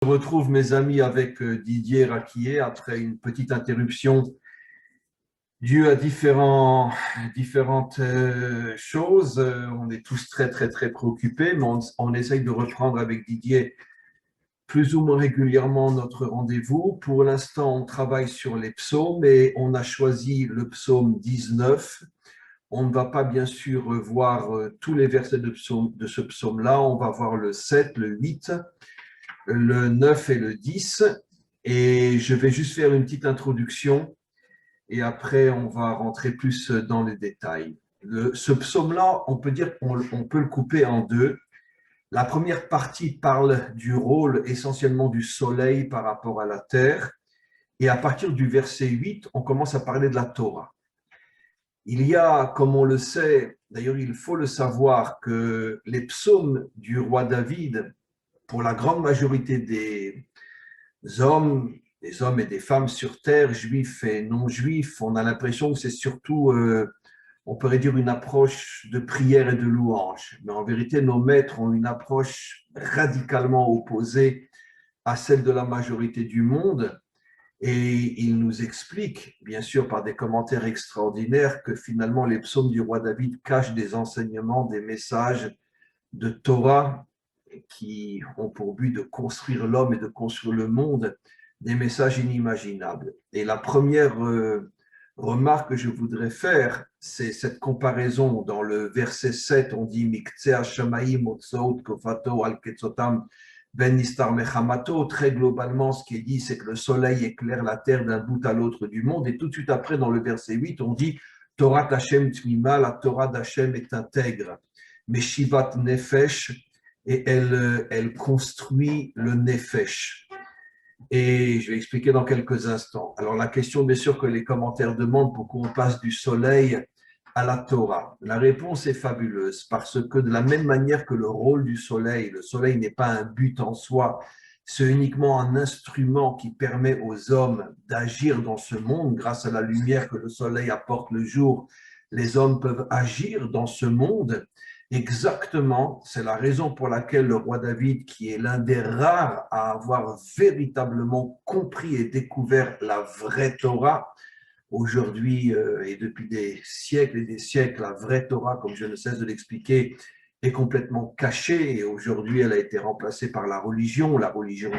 Je retrouve mes amis avec Didier Raquier après une petite interruption due à différentes choses. On est tous très préoccupés, mais on essaye de reprendre avec Didier plus ou moins régulièrement notre rendez-vous. Pour l'instant, on travaille sur les psaumes et on a choisi le psaume 19. On ne va pas bien sûr voir tous les versets de ce psaume-là. On va voir le 7, le 8, le 9 et le 10. Et je vais juste faire une petite introduction et après on va rentrer plus dans les détails. Ce psaume-là, on peut dire qu'on peut le couper en deux. La première partie parle du rôle essentiellement du soleil par rapport à la terre. Et à partir du verset 8, on commence à parler de la Torah. Il y a, comme on le sait, d'ailleurs il faut le savoir, que les psaumes du roi David, pour la grande majorité des hommes et des femmes sur terre, juifs et non juifs, on a l'impression que c'est surtout, on pourrait dire, une approche de prière et de louange. Mais en vérité, nos maîtres ont une approche radicalement opposée à celle de la majorité du monde. Et ils nous expliquent, bien sûr, par des commentaires extraordinaires, que finalement les psaumes du roi David cachent des enseignements, des messages de Torah qui ont pour but de construire l'homme et de construire le monde, des messages inimaginables. Et la première remarque que je voudrais faire, c'est cette comparaison. Dans le verset 7, on dit Miktseh Shamaim Otsaot Kofato Al Ketzotam Ben Nistar Mechamato. Très globalement, ce qui est dit, c'est que le soleil éclaire la terre d'un bout à l'autre du monde. Et tout de suite après, dans le verset 8, on dit Torah Hashem Tmima, la Torah d'Hachem est intègre. Meshivat Nefesh, et elle construit le Nefesh. Et je vais expliquer dans quelques instants. Alors la question, bien sûr, que les commentaires demandent, pourquoi on passe du soleil à la Torah. La réponse est fabuleuse, parce que de la même manière que le soleil n'est pas un but en soi, c'est uniquement un instrument qui permet aux hommes d'agir dans ce monde. Grâce à la lumière que le soleil apporte le jour, les hommes peuvent agir dans ce monde. Exactement, c'est la raison pour laquelle le roi David, qui est l'un des rares à avoir véritablement compris et découvert la vraie Torah, aujourd'hui et depuis des siècles et des siècles, la vraie Torah, comme je ne cesse de l'expliquer, est complètement cachée et aujourd'hui elle a été remplacée par la religion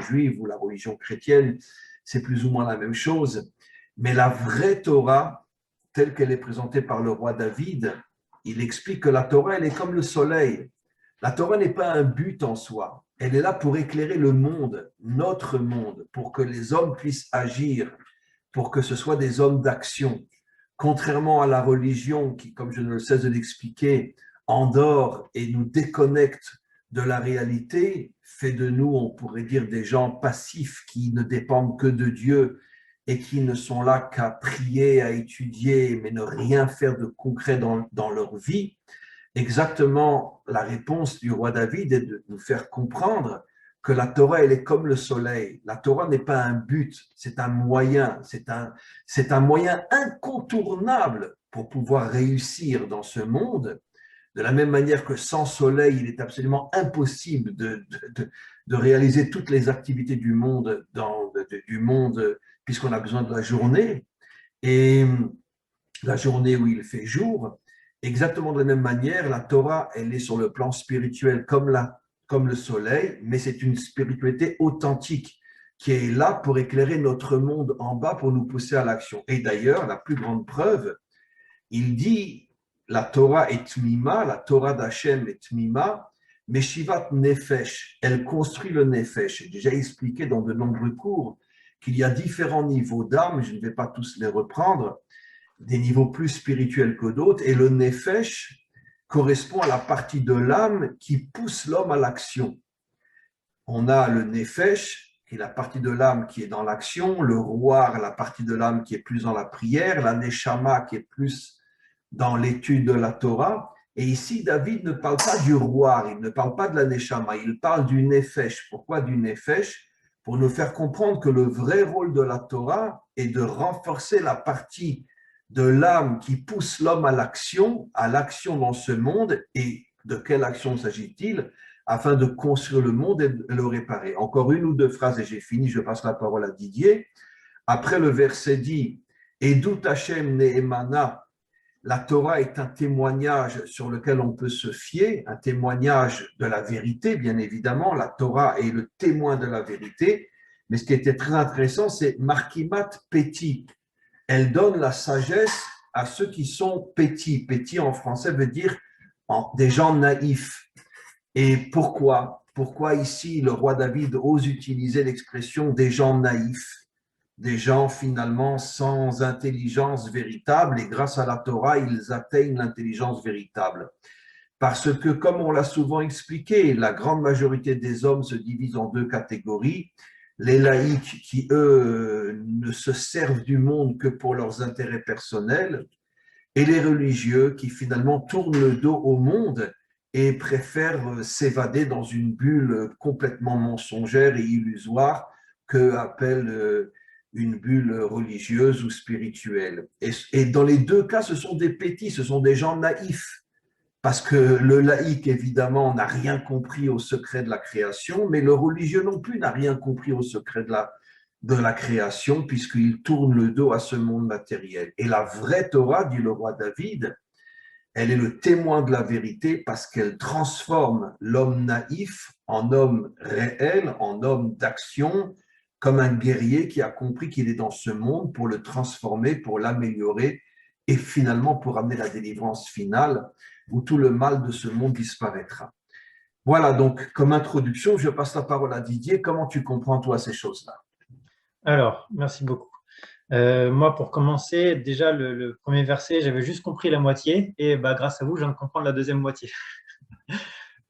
juive ou la religion chrétienne, c'est plus ou moins la même chose. Mais la vraie Torah, telle qu'elle est présentée par le roi David, il explique que la Torah, elle est comme le soleil. La Torah n'est pas un but en soi. Elle est là pour éclairer le monde, notre monde, pour que les hommes puissent agir, pour que ce soit des hommes d'action. Contrairement à la religion qui, comme je ne le cesse de l'expliquer, endort et nous déconnecte de la réalité, fait de nous, on pourrait dire, des gens passifs qui ne dépendent que de Dieu et qui ne sont là qu'à prier, à étudier, mais ne rien faire de concret dans leur vie. Exactement, la réponse du roi David est de nous faire comprendre que la Torah, elle est comme le soleil. La Torah n'est pas un but, c'est un moyen, c'est un moyen incontournable pour pouvoir réussir dans ce monde. De la même manière que sans soleil, il est absolument impossible de réaliser toutes les activités du monde, puisqu'on a besoin de la journée. Et la journée où il fait jour, exactement de la même manière, la Torah, elle est sur le plan spirituel comme le soleil, mais c'est une spiritualité authentique qui est là pour éclairer notre monde en bas, pour nous pousser à l'action. Et d'ailleurs, la plus grande preuve, il dit, la Torah est tmima, la Torah d'Hachem est tmima, mais Shivat Nefesh, elle construit le Nefesh. J'ai déjà expliqué dans de nombreux cours qu'il y a différents niveaux d'âme, je ne vais pas tous les reprendre, des niveaux plus spirituels que d'autres, et le Nefesh correspond à la partie de l'âme qui pousse l'homme à l'action. On a le Nefesh, qui est la partie de l'âme qui est dans l'action, le Ruach, la partie de l'âme qui est plus dans la prière, la Neshama qui est plus dans l'étude de la Torah. Et ici, David ne parle pas du Ruach, il ne parle pas de la Neshama, il parle du Nefesh. Pourquoi du Nefesh? Pour nous faire comprendre que le vrai rôle de la Torah est de renforcer la partie de l'âme qui pousse l'homme à l'action dans ce monde. Et de quelle action s'agit-il? afin de construire le monde et de le réparer. Encore une ou deux phrases et j'ai fini, je passe la parole à Didier. Après, le verset dit « Edut Hashem ne'emana » la Torah est un témoignage sur lequel on peut se fier, un témoignage de la vérité, bien évidemment. La Torah est le témoin de la vérité. Mais ce qui était très intéressant, c'est Markimat Peti. Elle donne la sagesse à ceux qui sont petits. Petit en français veut dire des gens naïfs. Et pourquoi? Pourquoi ici le roi David ose utiliser l'expression des gens naïfs? Des gens finalement sans intelligence véritable et grâce à la Torah, ils atteignent l'intelligence véritable. Parce que, comme on l'a souvent expliqué, la grande majorité des hommes se divisent en deux catégories. Les laïcs qui, eux, ne se servent du monde que pour leurs intérêts personnels et les religieux qui finalement tournent le dos au monde et préfèrent s'évader dans une bulle complètement mensongère et illusoire que appelle une bulle religieuse ou spirituelle. Et dans les deux cas, ce sont des petits, ce sont des gens naïfs, parce que le laïc, évidemment, n'a rien compris au secret de la création, mais le religieux non plus n'a rien compris au secret de la création, puisqu'il tourne le dos à ce monde matériel. Et la vraie Torah, dit le roi David, elle est le témoin de la vérité parce qu'elle transforme l'homme naïf en homme réel, en homme d'action, comme un guerrier qui a compris qu'il est dans ce monde pour le transformer, pour l'améliorer et finalement pour amener la délivrance finale où tout le mal de ce monde disparaîtra. Voilà, donc comme introduction, je passe la parole à Didier. Comment tu comprends toi ces choses-là? Alors, merci beaucoup. Moi, pour commencer, déjà, le premier verset, j'avais juste compris la moitié et grâce à vous, je viens de comprendre la deuxième moitié.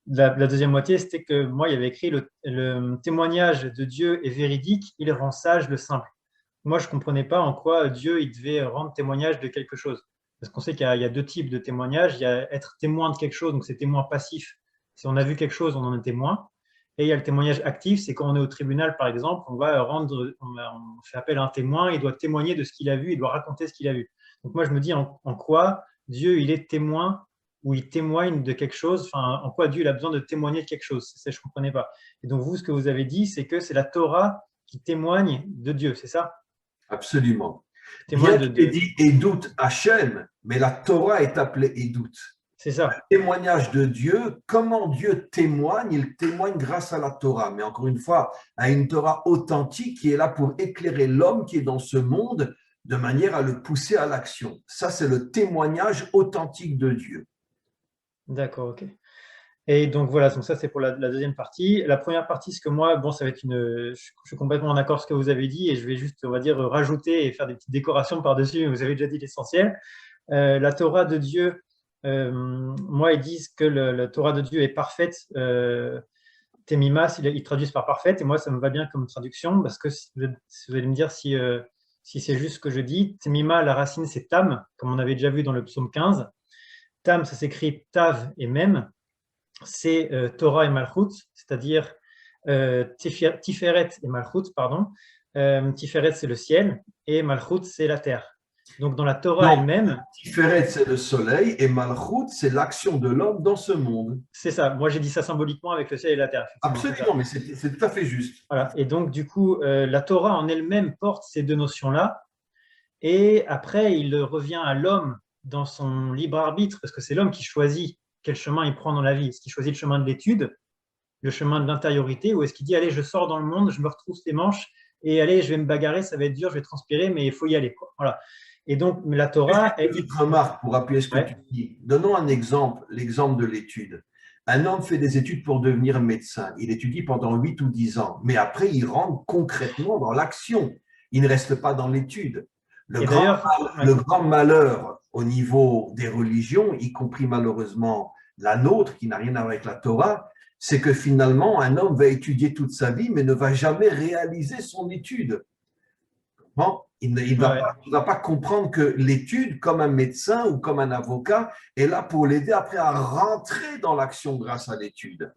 La deuxième moitié, c'était que moi, il y avait écrit le témoignage de Dieu est véridique, il rend sage le simple. Moi, je ne comprenais pas en quoi Dieu il devait rendre témoignage de quelque chose. Parce qu'on sait qu'il y a deux types de témoignages. Il y a être témoin de quelque chose, donc c'est témoin passif. Si on a vu quelque chose, on en est témoin. Et il y a le témoignage actif, c'est quand on est au tribunal, par exemple, on fait appel à un témoin, il doit témoigner de ce qu'il a vu, il doit raconter ce qu'il a vu. Donc moi, je me dis en quoi Dieu, il est témoin ou il témoigne de quelque chose, enfin, en quoi Dieu il a besoin de témoigner de quelque chose. Ça, je ne comprenais pas. Et donc vous, ce que vous avez dit, c'est que c'est la Torah qui témoigne de Dieu, c'est ça? Absolument. Témoigne Bien qu'il ait dit Edut Hachem, mais la Torah est appelée Edut. C'est ça. Témoignage de Dieu, comment Dieu témoigne, il témoigne grâce à la Torah, mais encore une fois, à une Torah authentique qui est là pour éclairer l'homme qui est dans ce monde de manière à le pousser à l'action. Ça, c'est le témoignage authentique de Dieu. D'accord, ok. Et donc voilà, donc ça c'est pour la deuxième partie. La première partie, ce que moi, bon, ça va être je suis complètement en accord avec ce que vous avez dit et je vais juste, on va dire, rajouter et faire des petites décorations par-dessus, mais vous avez déjà dit l'essentiel. La Torah de Dieu, moi, ils disent que la Torah de Dieu est parfaite. Temima, ils traduisent par parfaite, et moi, ça me va bien comme traduction, parce que vous allez me dire si c'est juste ce que je dis. Temima, la racine, c'est Tam, comme on avait déjà vu dans le psaume 15. Tam, ça s'écrit Tav et Mem. C'est Torah et Malchut, c'est-à-dire Tiferet et Malchut, pardon. Tiferet, c'est le ciel, et Malchut, c'est la terre. Donc, dans la Torah Non, elle-même, Tiferet, c'est le soleil et Malchut, c'est l'action de l'homme dans ce monde. c'est ça. Moi, j'ai dit ça symboliquement avec le ciel et la terre, effectivement. Absolument, mais c'est tout à fait juste. Voilà. Et donc, du coup, la Torah en elle-même porte ces deux notions-là. Et après, il revient à l'homme dans son libre arbitre, parce que c'est l'homme qui choisit quel chemin il prend dans la vie. Est-ce qu'il choisit le chemin de l'étude, le chemin de l'intériorité, ou est-ce qu'il dit, allez, je sors dans le monde, je me retrousse les manches, et allez, je vais me bagarrer, ça va être dur, je vais transpirer, mais il faut y aller, quoi. Voilà. Et donc, la Torah… Une petite remarque pour appuyer ce que tu Ouais. dis. Donnons un exemple, l'exemple de l'étude. Un homme fait des études pour devenir médecin. Il étudie pendant 8 ou 10 ans, mais après, il rentre concrètement dans l'action. Il ne reste pas dans l'étude. Et d'ailleurs, Le ouais. grand malheur au niveau des religions, y compris malheureusement la nôtre, qui n'a rien à voir avec la Torah, c'est que finalement, un homme va étudier toute sa vie, mais ne va jamais réaliser son étude. Bon, il ne Ouais. va pas comprendre que l'étude, comme un médecin ou comme un avocat, est là pour l'aider après à rentrer dans l'action grâce à l'étude.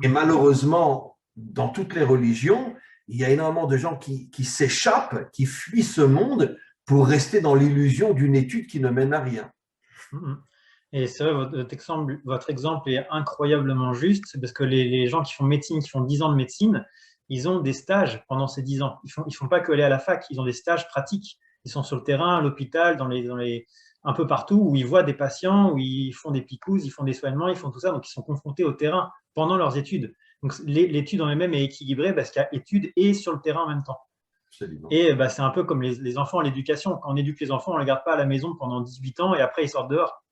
Et malheureusement, dans toutes les religions, il y a énormément de gens qui s'échappent, qui fuient ce monde pour rester dans l'illusion d'une étude qui ne mène à rien. Et c'est vrai, votre exemple est incroyablement juste. C'est parce que les gens qui font médecine, qui font 10 ans de médecine, ils ont des stages pendant ces 10 ans. Ils font pas que aller à la fac, ils ont des stages pratiques. Ils sont sur le terrain, à l'hôpital, un peu partout où ils voient des patients, où ils font des picousses, ils font des soignements, ils font tout ça. Donc, ils sont confrontés au terrain pendant leurs études. Donc, l'étude en elle-même est équilibrée parce qu'il y a études et sur le terrain en même temps. Absolument. Et bah, c'est un peu comme les enfants à l'éducation. Quand on éduque les enfants, on ne les garde pas à la maison pendant 18 ans et après ils sortent dehors.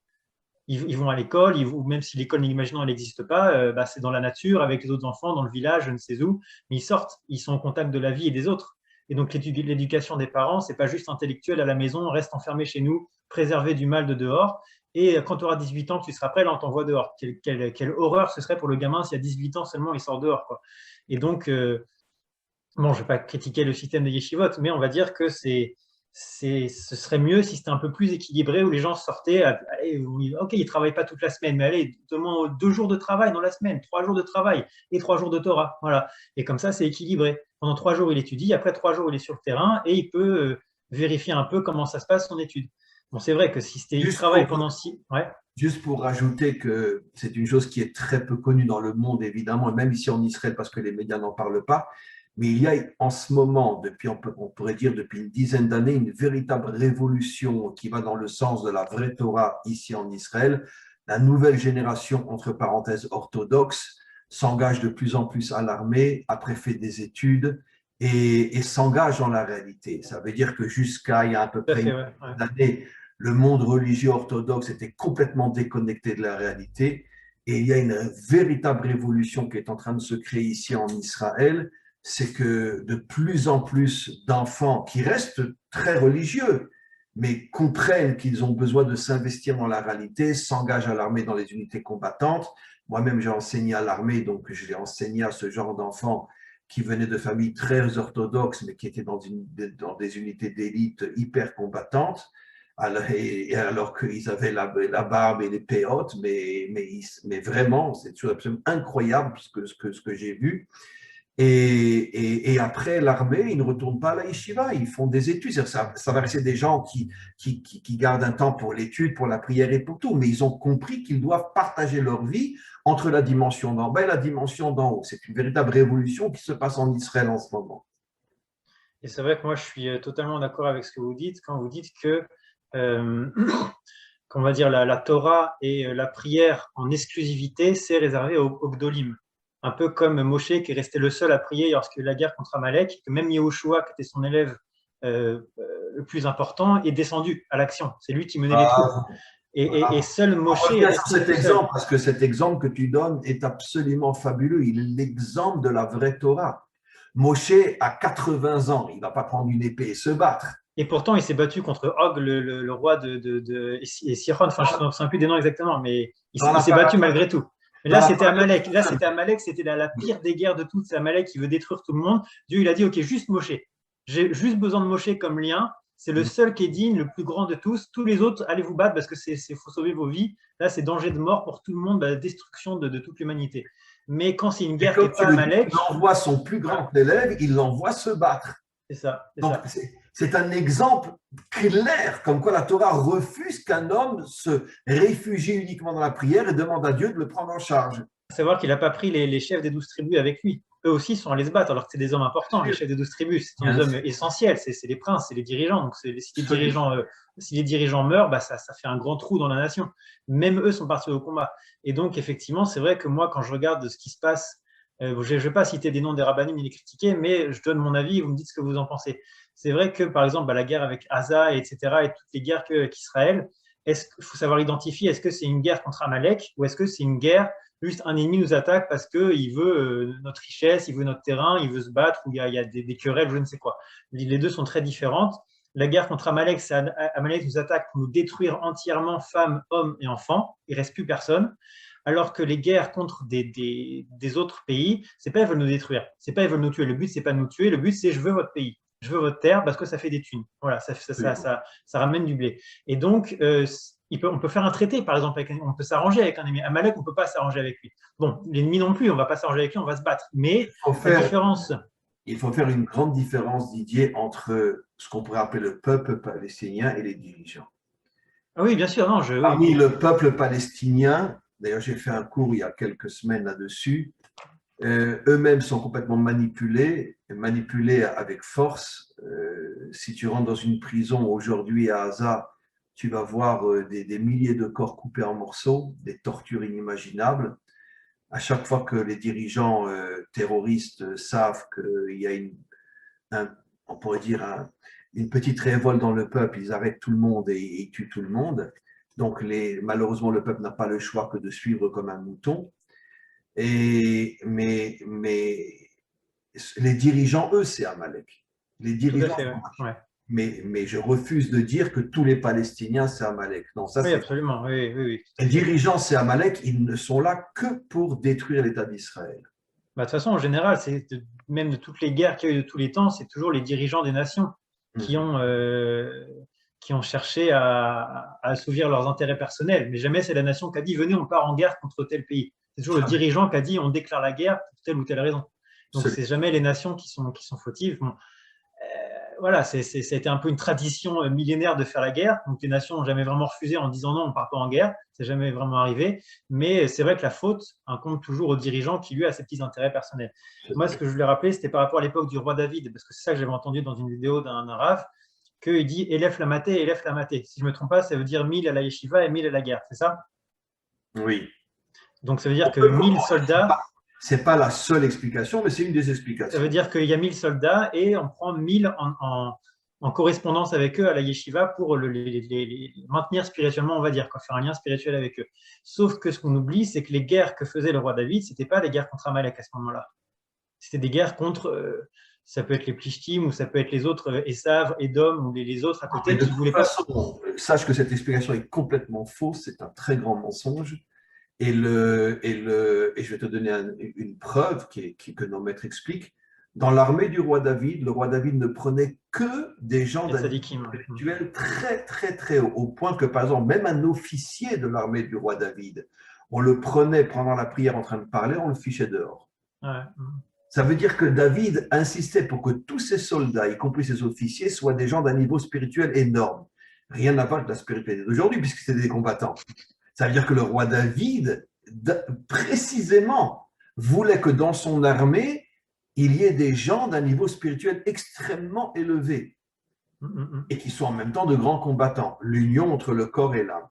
Ils vont à l'école, ou même si l'école, imaginons, elle n'existe pas, bah, c'est dans la nature, avec les autres enfants, dans le village, je ne sais où, mais ils sortent, ils sont en contact de la vie et des autres. Et donc l'éducation des parents, c'est pas juste intellectuel à la maison, reste enfermé chez nous, préservé du mal de dehors. Et quand tu auras 18 ans, tu seras prêt, là on t'envoie dehors. Quelle horreur ce serait pour le gamin s'il y a 18 ans seulement, il sort dehors, quoi. Et donc, bon, je ne vais pas critiquer le système des yeshivot, mais on va dire que ce serait mieux si c'était un peu plus équilibré, où les gens sortaient, allez, oui, ok, ils ne travaillent pas toute la semaine, mais allez, donne-moi 2 jours de travail dans la semaine, 3 jours de travail et 3 jours de Torah. Voilà. Et comme ça, c'est équilibré. Pendant 3 jours, il étudie, après 3 jours, il est sur le terrain et il peut vérifier un peu comment ça se passe, son étude. Bon, c'est vrai que si il Juste travaille pour, pendant 6… Ouais, juste pour rajouter que c'est une chose qui est très peu connue dans le monde, évidemment, et même ici en Israël, parce que les médias n'en parlent pas, mais il y a en ce moment, on pourrait dire depuis une dizaine d'années, une véritable révolution qui va dans le sens de la vraie Torah ici en Israël. La nouvelle génération, entre parenthèses, orthodoxe, s'engage de plus en plus à l'armée, après fait des études et s'engage dans la réalité. Ça veut dire que jusqu'à il y a à peu tout à près fait, une ouais, ouais. dizaine d'années, le monde religieux orthodoxe était complètement déconnecté de la réalité. Et il y a une véritable révolution qui est en train de se créer ici en Israël. C'est que de plus en plus d'enfants qui restent très religieux, mais comprennent qu'ils ont besoin de s'investir dans la réalité, s'engagent à l'armée dans les unités combattantes. Moi-même, j'ai enseigné à l'armée, donc j'ai enseigné à ce genre d'enfants qui venaient de familles très orthodoxes, mais qui étaient dans des unités d'élite hyper combattantes alors qu'ils avaient la barbe et les péotes, mais vraiment, c'est une chose absolument incroyable ce que j'ai vu. Et après l'armée, ils ne retournent pas à la yeshiva, ils font des études. Ça va rester des gens qui gardent un temps pour l'étude, pour la prière et pour tout, mais ils ont compris qu'ils doivent partager leur vie entre la dimension d'en bas et la dimension d'en haut. C'est une véritable révolution qui se passe en Israël en ce moment. Et c'est vrai que moi, je suis totalement d'accord avec ce que vous dites quand vous dites que euh, qu'on va dire la Torah et la prière en exclusivité, c'est réservé aux Gdolim. Un peu comme Moshe qui est resté le seul à prier lorsque la guerre contre Amalek, que même Yehoshua, qui était son élève le plus important, est descendu à l'action. C'est lui qui menait les troupes. Ah, Et seul on Moshe est revient sur resté cet tout seul. exemple parce que cet exemple que tu donnes est absolument fabuleux. Il est l'exemple de la vraie Torah. Moshe a 80 ans, il ne va pas prendre une épée et se battre. Et pourtant, il s'est battu contre Og, le roi et Sihon. Enfin, je ne me souviens plus des noms exactement, mais Dans il la s'est battu parole, malgré tout. Mais dans là, la c'était parole, Amalek. Là, c'était Amalek. C'était la pire des guerres de toutes. C'est Amalek qui veut détruire tout le monde. Dieu, il a dit, OK, juste Moshe. J'ai juste besoin de Moshe comme lien. C'est le seul qui est digne, le plus grand de tous. Tous les autres, allez vous battre parce que faut sauver vos vies. Là, c'est danger de mort pour tout le monde, la destruction de toute l'humanité. Mais quand c'est une et guerre qui comme n'est tu pas le dis, il Amalek, envoie son plus ouais, grand élève, il l'envoie se battre. c'est ça, c'est Donc, ça. c'est un exemple clair comme quoi la Torah refuse qu'un homme se réfugie uniquement dans la prière et demande à Dieu de le prendre en charge. Savoir qu'il n'a pas pris les chefs des 12 tribus avec lui. Eux aussi sont allés se battre, alors que c'est des hommes importants, les chefs des 12 tribus. Ce sont des Bien hommes sûr, essentiels, c'est les princes, c'est les dirigeants. Donc, absolument. si les dirigeants meurent, bah, ça fait un grand trou dans la nation. Même eux sont partis au combat. Et donc, effectivement, c'est vrai que moi, quand je regarde ce qui se passe, je ne vais pas citer des noms des rabbinim ni les critiquer, mais je donne mon avis et vous me dites ce que vous en pensez. C'est vrai que, par exemple, bah, la guerre avec Gaza, etc., et toutes les guerres qu'Israël, il faut savoir identifier, est-ce que c'est une guerre contre Amalek ou est-ce que c'est une guerre juste un ennemi nous attaque parce qu'il veut notre richesse, il veut notre terrain, il veut se battre, ou il y a des querelles, je ne sais quoi. Les deux sont très différentes. La guerre contre Amalek, c'est Amalek nous attaque pour nous détruire entièrement, femmes, hommes et enfants. Il ne reste plus personne. Alors que les guerres contre des autres pays, c'est pas ils veulent nous détruire, c'est pas ils veulent nous tuer. Le but, c'est pas de nous tuer, le but, c'est je veux votre pays. Je veux votre terre parce que ça fait des thunes. Voilà, ça ramène du blé. Et donc, on peut faire un traité, par exemple, on peut s'arranger avec un ennemi. Amalek, on ne peut pas s'arranger avec lui. Bon, l'ennemi non plus, on ne va pas s'arranger avec lui, on va se battre. Mais Il faut la faire, différence, il faut faire une grande différence, Didier, entre ce qu'on pourrait appeler le peuple palestinien et les dirigeants. Ah oui, bien sûr, non, oui. Parmi le peuple palestinien, d'ailleurs j'ai fait un cours il y a quelques semaines là-dessus, eux-mêmes sont complètement manipulés avec force. Si tu rentres dans une prison aujourd'hui à Gaza, tu vas voir des milliers de corps coupés en morceaux, des tortures inimaginables. À chaque fois que les dirigeants terroristes savent qu'il y a un- on pourrait dire une petite révolte dans le peuple, ils arrêtent tout le monde et ils tuent tout le monde. Donc malheureusement, le peuple n'a pas le choix que de suivre comme un mouton. Mais les dirigeants, eux, c'est Amalek. Les Tout à dirigeants, fait, ouais. mais je refuse de dire que tous les Palestiniens, c'est Amalek. Non, ça, Oui, c'est. absolument, oui, oui, oui, tout Les à fait. dirigeants, c'est Amalek, ils ne sont là que pour détruire l'État d'Israël. Bah, de toute façon, en général, même de toutes les guerres qu'il y a eu de tous les temps, c'est toujours les dirigeants des nations qui Mhm. ont, euh, qui ont cherché à assouvir leurs intérêts personnels. Mais jamais c'est la nation qui a dit, venez, on part en guerre contre tel pays. C'est toujours le Jamais. dirigeant qui a dit, on déclare la guerre pour telle ou telle raison. Donc, c'est jamais les nations qui sont fautives. Bon, voilà, ça a été un peu une tradition millénaire de faire la guerre. Donc les nations n'ont jamais vraiment refusé en disant non, on ne part pas en guerre. C'est jamais vraiment arrivé. Mais c'est vrai que la faute incombe toujours au dirigeant qui, lui, a ses petits intérêts personnels. Moi, ce que je voulais rappeler, c'était par rapport à l'époque du roi David, parce que c'est ça que j'avais entendu dans une vidéo d'un Rav, qu'il dit élève la maté, élève la maté. Si je ne me trompe pas, ça veut dire 1000 à la yeshiva et 1000 à la guerre, c'est ça? Oui. Donc ça veut dire que 1000 soldats, C'est pas la seule explication, mais c'est une des ça veut explications. dire qu'il y a 1000 soldats et on prend 1000 en correspondance avec eux à la yeshiva pour les maintenir spirituellement, on va dire, quoi, faire un lien spirituel avec eux. Sauf que ce qu'on oublie, c'est que les guerres que faisait le roi David, ce n'étaient pas des guerres contre Amalek à ce moment-là. C'était des guerres contre, ça peut être les Plishtim ou ça peut être les autres, Esav, Edom ou les autres à Mais côté de qui ne toute voulaient pas. façon, sache que cette explication est complètement fausse, c'est un très grand mensonge. Et je vais te donner une preuve que nos maîtres expliquent. Dans l'armée du roi David, le roi David ne prenait que des gens Les d'un niveau tzadikim. intellectuel très, très, très haut, au point que, par exemple, même un officier de l'armée du roi David, on le prenait pendant la prière en train de parler, on le fichait dehors. Ouais. Ça veut dire que David insistait pour que tous ses soldats, y compris ses officiers, soient des gens d'un niveau spirituel énorme. Rien à voir avec la spiritualité d'aujourd'hui, puisque c'était des combattants. Ça veut dire que le roi David, précisément, voulait que dans son armée, il y ait des gens d'un niveau spirituel extrêmement élevé et qui sont en même temps de grands combattants. L'union entre le corps et l'âme.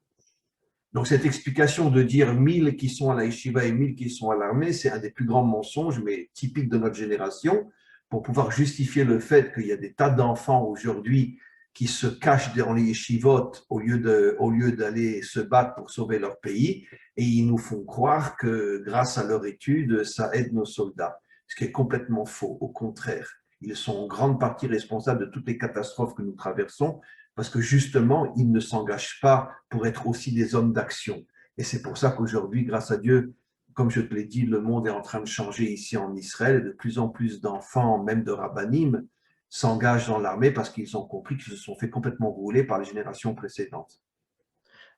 Donc cette explication de dire 1000 qui sont à la yeshiva et 1000 qui sont à l'armée, c'est un des plus grands mensonges, mais typique de notre génération, pour pouvoir justifier le fait qu'il y a des tas d'enfants aujourd'hui qui se cachent dans les yeshivot au lieu d'aller se battre pour sauver leur pays, et ils nous font croire que grâce à leur étude, ça aide nos soldats, ce qui est complètement faux. Au contraire, ils sont en grande partie responsables de toutes les catastrophes que nous traversons, parce que justement, ils ne s'engagent pas pour être aussi des hommes d'action. Et c'est pour ça qu'aujourd'hui, grâce à Dieu, comme je te l'ai dit, le monde est en train de changer ici en Israël, et de plus en plus d'enfants, même de rabbinim, s'engagent dans l'armée parce qu'ils ont compris qu'ils se sont fait complètement rouler par les générations précédentes.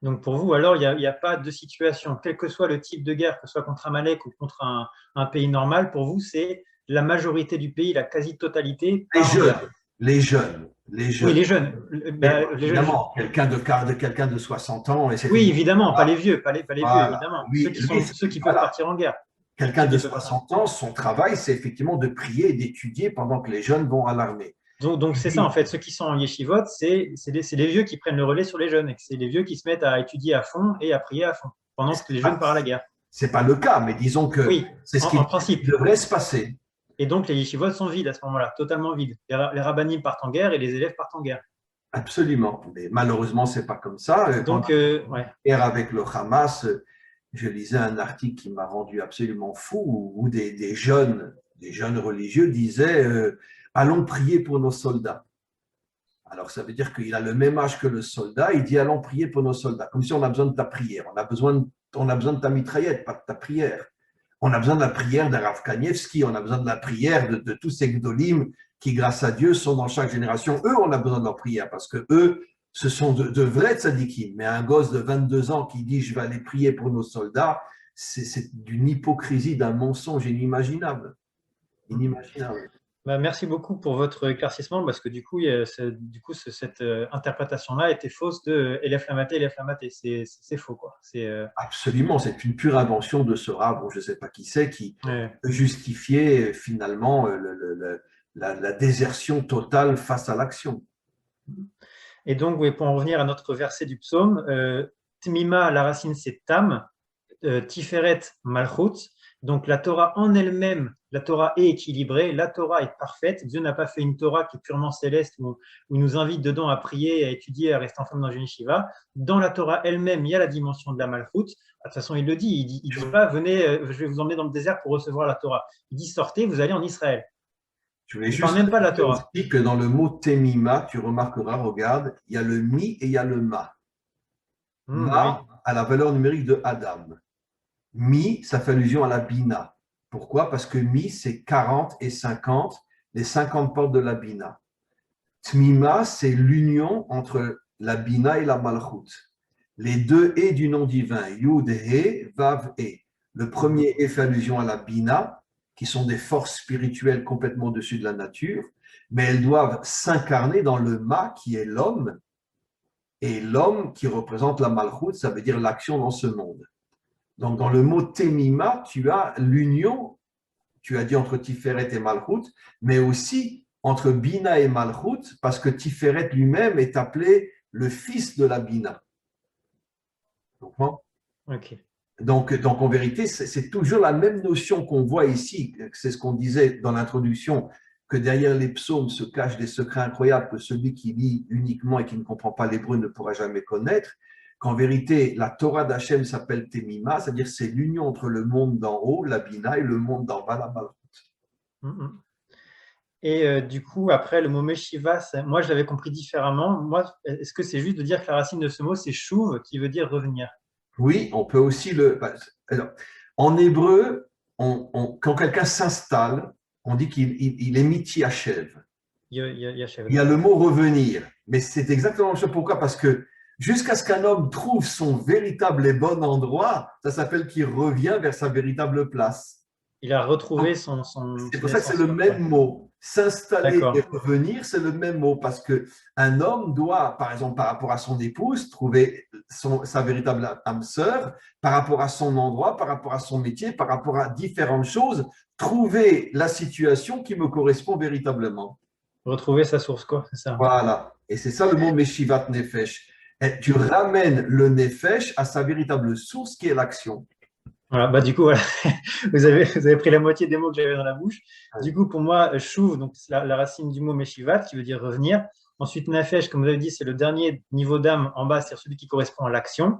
Donc pour vous, alors, il n'y a pas de situation, quel que soit le type de guerre, que ce soit contre Amalek ou contre un pays normal, pour vous, c'est la majorité du pays, la quasi-totalité, Les part en jeunes, guerre. les jeunes, les Oui, jeunes. les jeunes. Mais Les jeunes. évidemment, quelqu'un de 60 ans, et c'est Oui, une. évidemment, pas les vieux, pas les vieux, Voilà, évidemment. lui, Ceux qui peuvent voilà. partir en guerre. Quelqu'un Ceux de qui peuvent... 60 ans, son travail, c'est effectivement de prier et d'étudier pendant que les jeunes vont à l'armée. Donc c'est ça, en fait. Ceux qui sont en yeshivot, c'est les vieux qui prennent le relais sur les jeunes. Et c'est les vieux qui se mettent à étudier à fond et à prier à fond, pendant que les jeunes partent à la guerre. C'est pas le cas, mais disons que Oui, c'est ce qui en principe. devrait se passer. Et donc les yeshivot sont vides à ce moment-là, totalement vides. Les rabbinim partent en guerre et les élèves partent en guerre. Absolument. Mais malheureusement, c'est pas comme ça. Pendant Donc, ouais. la guerre avec le Hamas, je lisais un article qui m'a rendu absolument fou, où des jeunes religieux disaient allons prier pour nos soldats. Alors, ça veut dire qu'il a le même âge que le soldat, il dit allons prier pour nos soldats, comme si on a besoin de ta prière. On a besoin de ta mitraillette, pas de ta prière. On a besoin de la prière d'Arav Kanievski, on a besoin de la prière de tous ces gdolim qui, grâce à Dieu, sont dans chaque génération. Eux, on a besoin de leur prière parce que eux, ce sont de vrais tzadikim. Mais un gosse de 22 ans qui dit je vais aller prier pour nos soldats, c'est d'une hypocrisie, d'un mensonge inimaginable. Inimaginable. Bah, merci beaucoup pour votre éclaircissement parce que du coup, cette interprétation-là était fausse de Elef Lamaté, Elef Lamaté. C'est faux, quoi. Absolument, c'est une pure invention de ce rabbin, je ne sais pas qui c'est, qui Ouais. justifiait finalement la désertion totale face à l'action. Et donc, oui, pour en revenir à notre verset du psaume, Tmima, la racine, c'est Tam, Tiferet, Malchut. Donc, la Torah en elle-même, la Torah est équilibrée, la Torah est parfaite. Dieu n'a pas fait une Torah qui est purement céleste où il nous invite dedans à prier, à étudier, à rester enfermé dans une yeshiva. Dans la Torah elle-même, il y a la dimension de la Malchut. De toute façon, il le dit. Il dit pas, venez, je vais vous emmener dans le désert pour recevoir la Torah. Il dit, sortez, vous allez en Israël. Je voulais Il parle juste même pas de la dire Torah. aussi que dans le mot temima, tu remarqueras, regarde, il y a le mi et il y a le ma. Bah Ma oui. a la valeur numérique de Adam. Mi, ça fait allusion à la bina. Pourquoi? Parce que mi, c'est 40 et 50, les 50 portes de la bina. Tmima, c'est l'union entre la bina et la malchut. Les deux et du nom divin, Yud, He, Vav, E. Le premier est fait allusion à la bina, qui sont des forces spirituelles complètement au-dessus de la nature, mais elles doivent s'incarner dans le ma, qui est l'homme, et l'homme qui représente la malchut, ça veut dire l'action dans ce monde. Donc, dans le mot temima, tu as l'union, tu as dit entre Tiferet et Malchut, mais aussi entre Bina et Malchut, parce que Tiferet lui-même est appelé le fils de la Bina. Ok. Donc, en vérité, c'est toujours la même notion qu'on voit ici. C'est ce qu'on disait dans l'introduction, que derrière les psaumes se cachent des secrets incroyables que celui qui lit uniquement et qui ne comprend pas l'hébreu ne pourra jamais connaître. Qu'en vérité, la Torah d'Hachem s'appelle Temima, c'est-à-dire c'est l'union entre le monde d'en haut, la Bina, et le monde d'en bas, la Malchut. Mhm. Et du coup, après, le mot Meshiva, moi, je l'avais compris différemment. Moi, est-ce que c'est juste de dire que la racine de ce mot, c'est chouv, qui veut dire revenir? Oui, on peut aussi le. Alors, en hébreu, quand quelqu'un s'installe, on dit qu'il est mitiachev. Yashev, Il y a le d'accord. mot revenir, mais c'est exactement le pourquoi, parce que jusqu'à ce qu'un homme trouve son véritable et bon endroit, ça s'appelle qu'il revient vers sa véritable place. Il a retrouvé Donc, c'est son pour ça que c'est essence, le quoi. Ouais. même mot. S'installer et D'accord. revenir, c'est le même mot parce que un homme doit, par exemple, par rapport à son épouse, trouver sa véritable âme sœur, par rapport à son endroit, par rapport à son métier, par rapport à différentes choses, trouver la situation qui me correspond véritablement. Retrouver sa source, quoi, c'est ça. Voilà. Et c'est ça le mot Meshivat Nefesh. Et tu ramènes le Nefesh à sa véritable source qui est l'action. Voilà, bah, du coup, voilà. Vous avez pris la moitié des mots que j'avais dans la bouche. Du coup, pour moi, chouv, donc c'est la racine du mot meshivat, qui veut dire revenir. Ensuite, nafesh, comme vous avez dit, c'est le dernier niveau d'âme en bas, c'est celui qui correspond à l'action.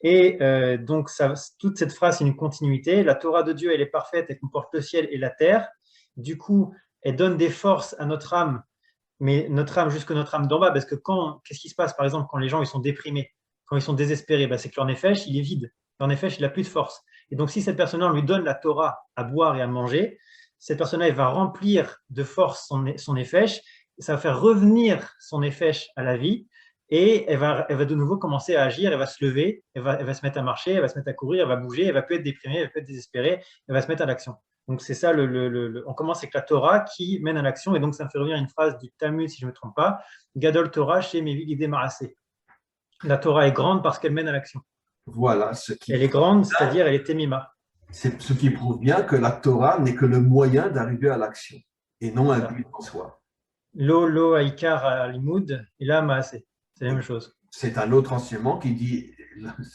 Et donc, toute cette phrase, c'est une continuité. La Torah de Dieu, elle est parfaite, elle comporte le ciel et la terre. Du coup, elle donne des forces à notre âme, mais notre âme jusque notre âme d'en bas, parce que qu'est-ce qui se passe, par exemple, quand les gens ils sont déprimés, quand ils sont désespérés, bah, c'est que leur nefesh, il est vide. Leur nefesh, il n'a plus de force. Et donc, si cette personne-là, on lui donne la Torah à boire et à manger, cette personne-là, elle va remplir de force son nefesh, ça va faire revenir son nefesh à la vie, et elle va de nouveau commencer à agir, elle va se lever, elle va se mettre à marcher, elle va se mettre à courir, elle va bouger, elle va plus être déprimée, elle va plus être désespérée, elle va se mettre à l'action. Donc c'est ça, on commence avec la Torah qui mène à l'action, et donc ça me fait revenir à une phrase du Talmud, si je ne me trompe pas, Gadol Torah chez Mevi démarrassé. La Torah est grande parce qu'elle mène à l'action. Voilà, Elle est grande, c'est-à-dire elle est temima. c'est ce qui prouve bien que la Torah n'est que le moyen d'arriver à l'action et non C'est un ça. but en soi. Lo Aikar Alimud, et là Maasé. C'est la même chose. C'est un autre enseignement qui dit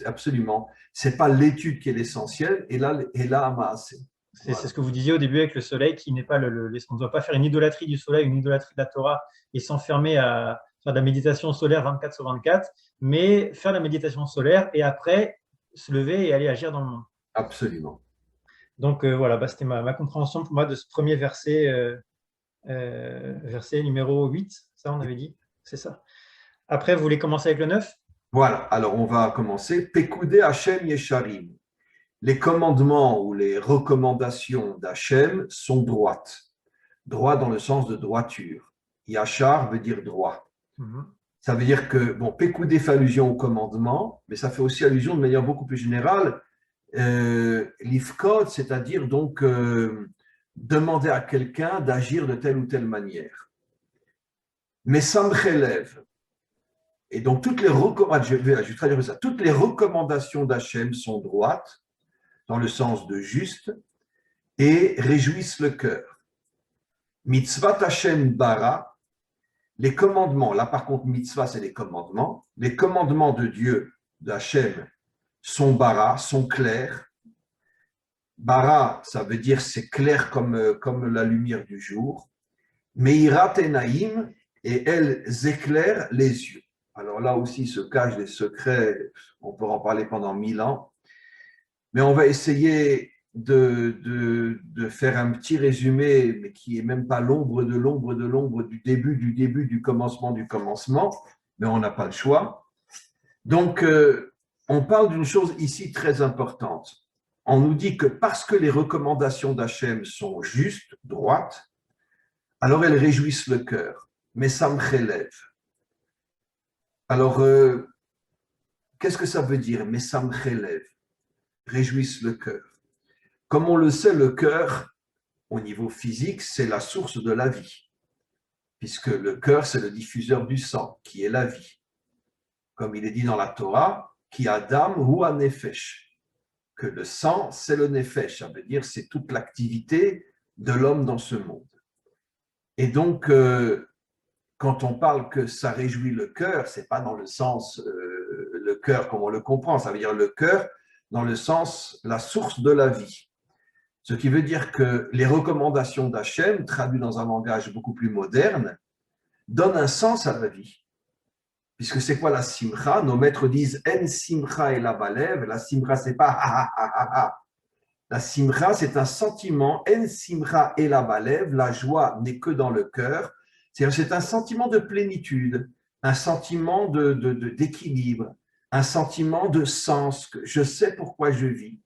absolument, c'est pas l'étude qui est l'essentiel, et là, amassé. C'est Voilà. ce que vous disiez au début avec le soleil, qui n'est pas on ne doit pas faire une idolâtrie du soleil, une idolâtrie de la Torah et s'enfermer à faire de la méditation solaire 24 sur 24, mais faire la méditation solaire et après se lever et aller agir dans le monde. Absolument. Donc voilà, bah, c'était ma compréhension pour moi de ce premier verset, verset numéro 8, ça on avait dit, c'est ça. Après, vous voulez commencer avec le 9? Voilà. Alors, on va commencer. Pekudé Hachem Yesharim. Les commandements ou les recommandations d'Hachem sont droites. Droit dans le sens de droiture. Yachar veut dire droit. Mhm. Ça veut dire que, bon, Pekudé fait allusion au commandement, mais ça fait aussi allusion de manière beaucoup plus générale l'ifkod, c'est-à-dire donc demander à quelqu'un d'agir de telle ou telle manière. Mais Samchelev, et donc toutes les recommandations, je vais traduire ça, toutes les recommandations d'Hachem sont droites, dans le sens de juste, et réjouissent le cœur. Mitzvah Hashem bara, les commandements, là par contre mitzvah c'est les commandements de Dieu, d'Hachem, sont bara, sont clairs. Bara, ça veut dire c'est clair comme la lumière du jour. Meirat Enaim, et elles éclairent les yeux. Alors là aussi se cachent des secrets, on peut en parler pendant 1000 ans, mais on va essayer de faire un petit résumé, mais qui n'est même pas l'ombre de l'ombre de l'ombre du début, du commencement, mais on n'a pas le choix. Donc, on parle d'une chose ici très importante. On nous dit que parce que les recommandations d'Hachem sont justes, droites, alors elles réjouissent le cœur. Mais ça me relève. Alors, qu'est-ce que ça veut dire? Mais ça me relève. Réjouissent le cœur. Comme on le sait, le cœur, au niveau physique, c'est la source de la vie, puisque le cœur, c'est le diffuseur du sang, qui est la vie. Comme il est dit dans la Torah, qui Adam ou a nefesh, que le sang, c'est le nefesh, ça veut dire c'est toute l'activité de l'homme dans ce monde. Et donc, quand on parle que ça réjouit le cœur, c'est pas dans le sens le cœur comme on le comprend, ça veut dire le cœur dans le sens la source de la vie. Ce qui veut dire que les recommandations d'Hachem, traduites dans un langage beaucoup plus moderne, donnent un sens à la vie. Puisque c'est quoi la simcha? Nos maîtres disent en simcha et la balev. La simcha, c'est pas ha ha ha ha ha. La simcha, c'est un sentiment. En simcha et la balev. La joie n'est que dans le cœur. C'est un sentiment de plénitude, un sentiment d'équilibre, un sentiment de sens, que je sais pourquoi je vis.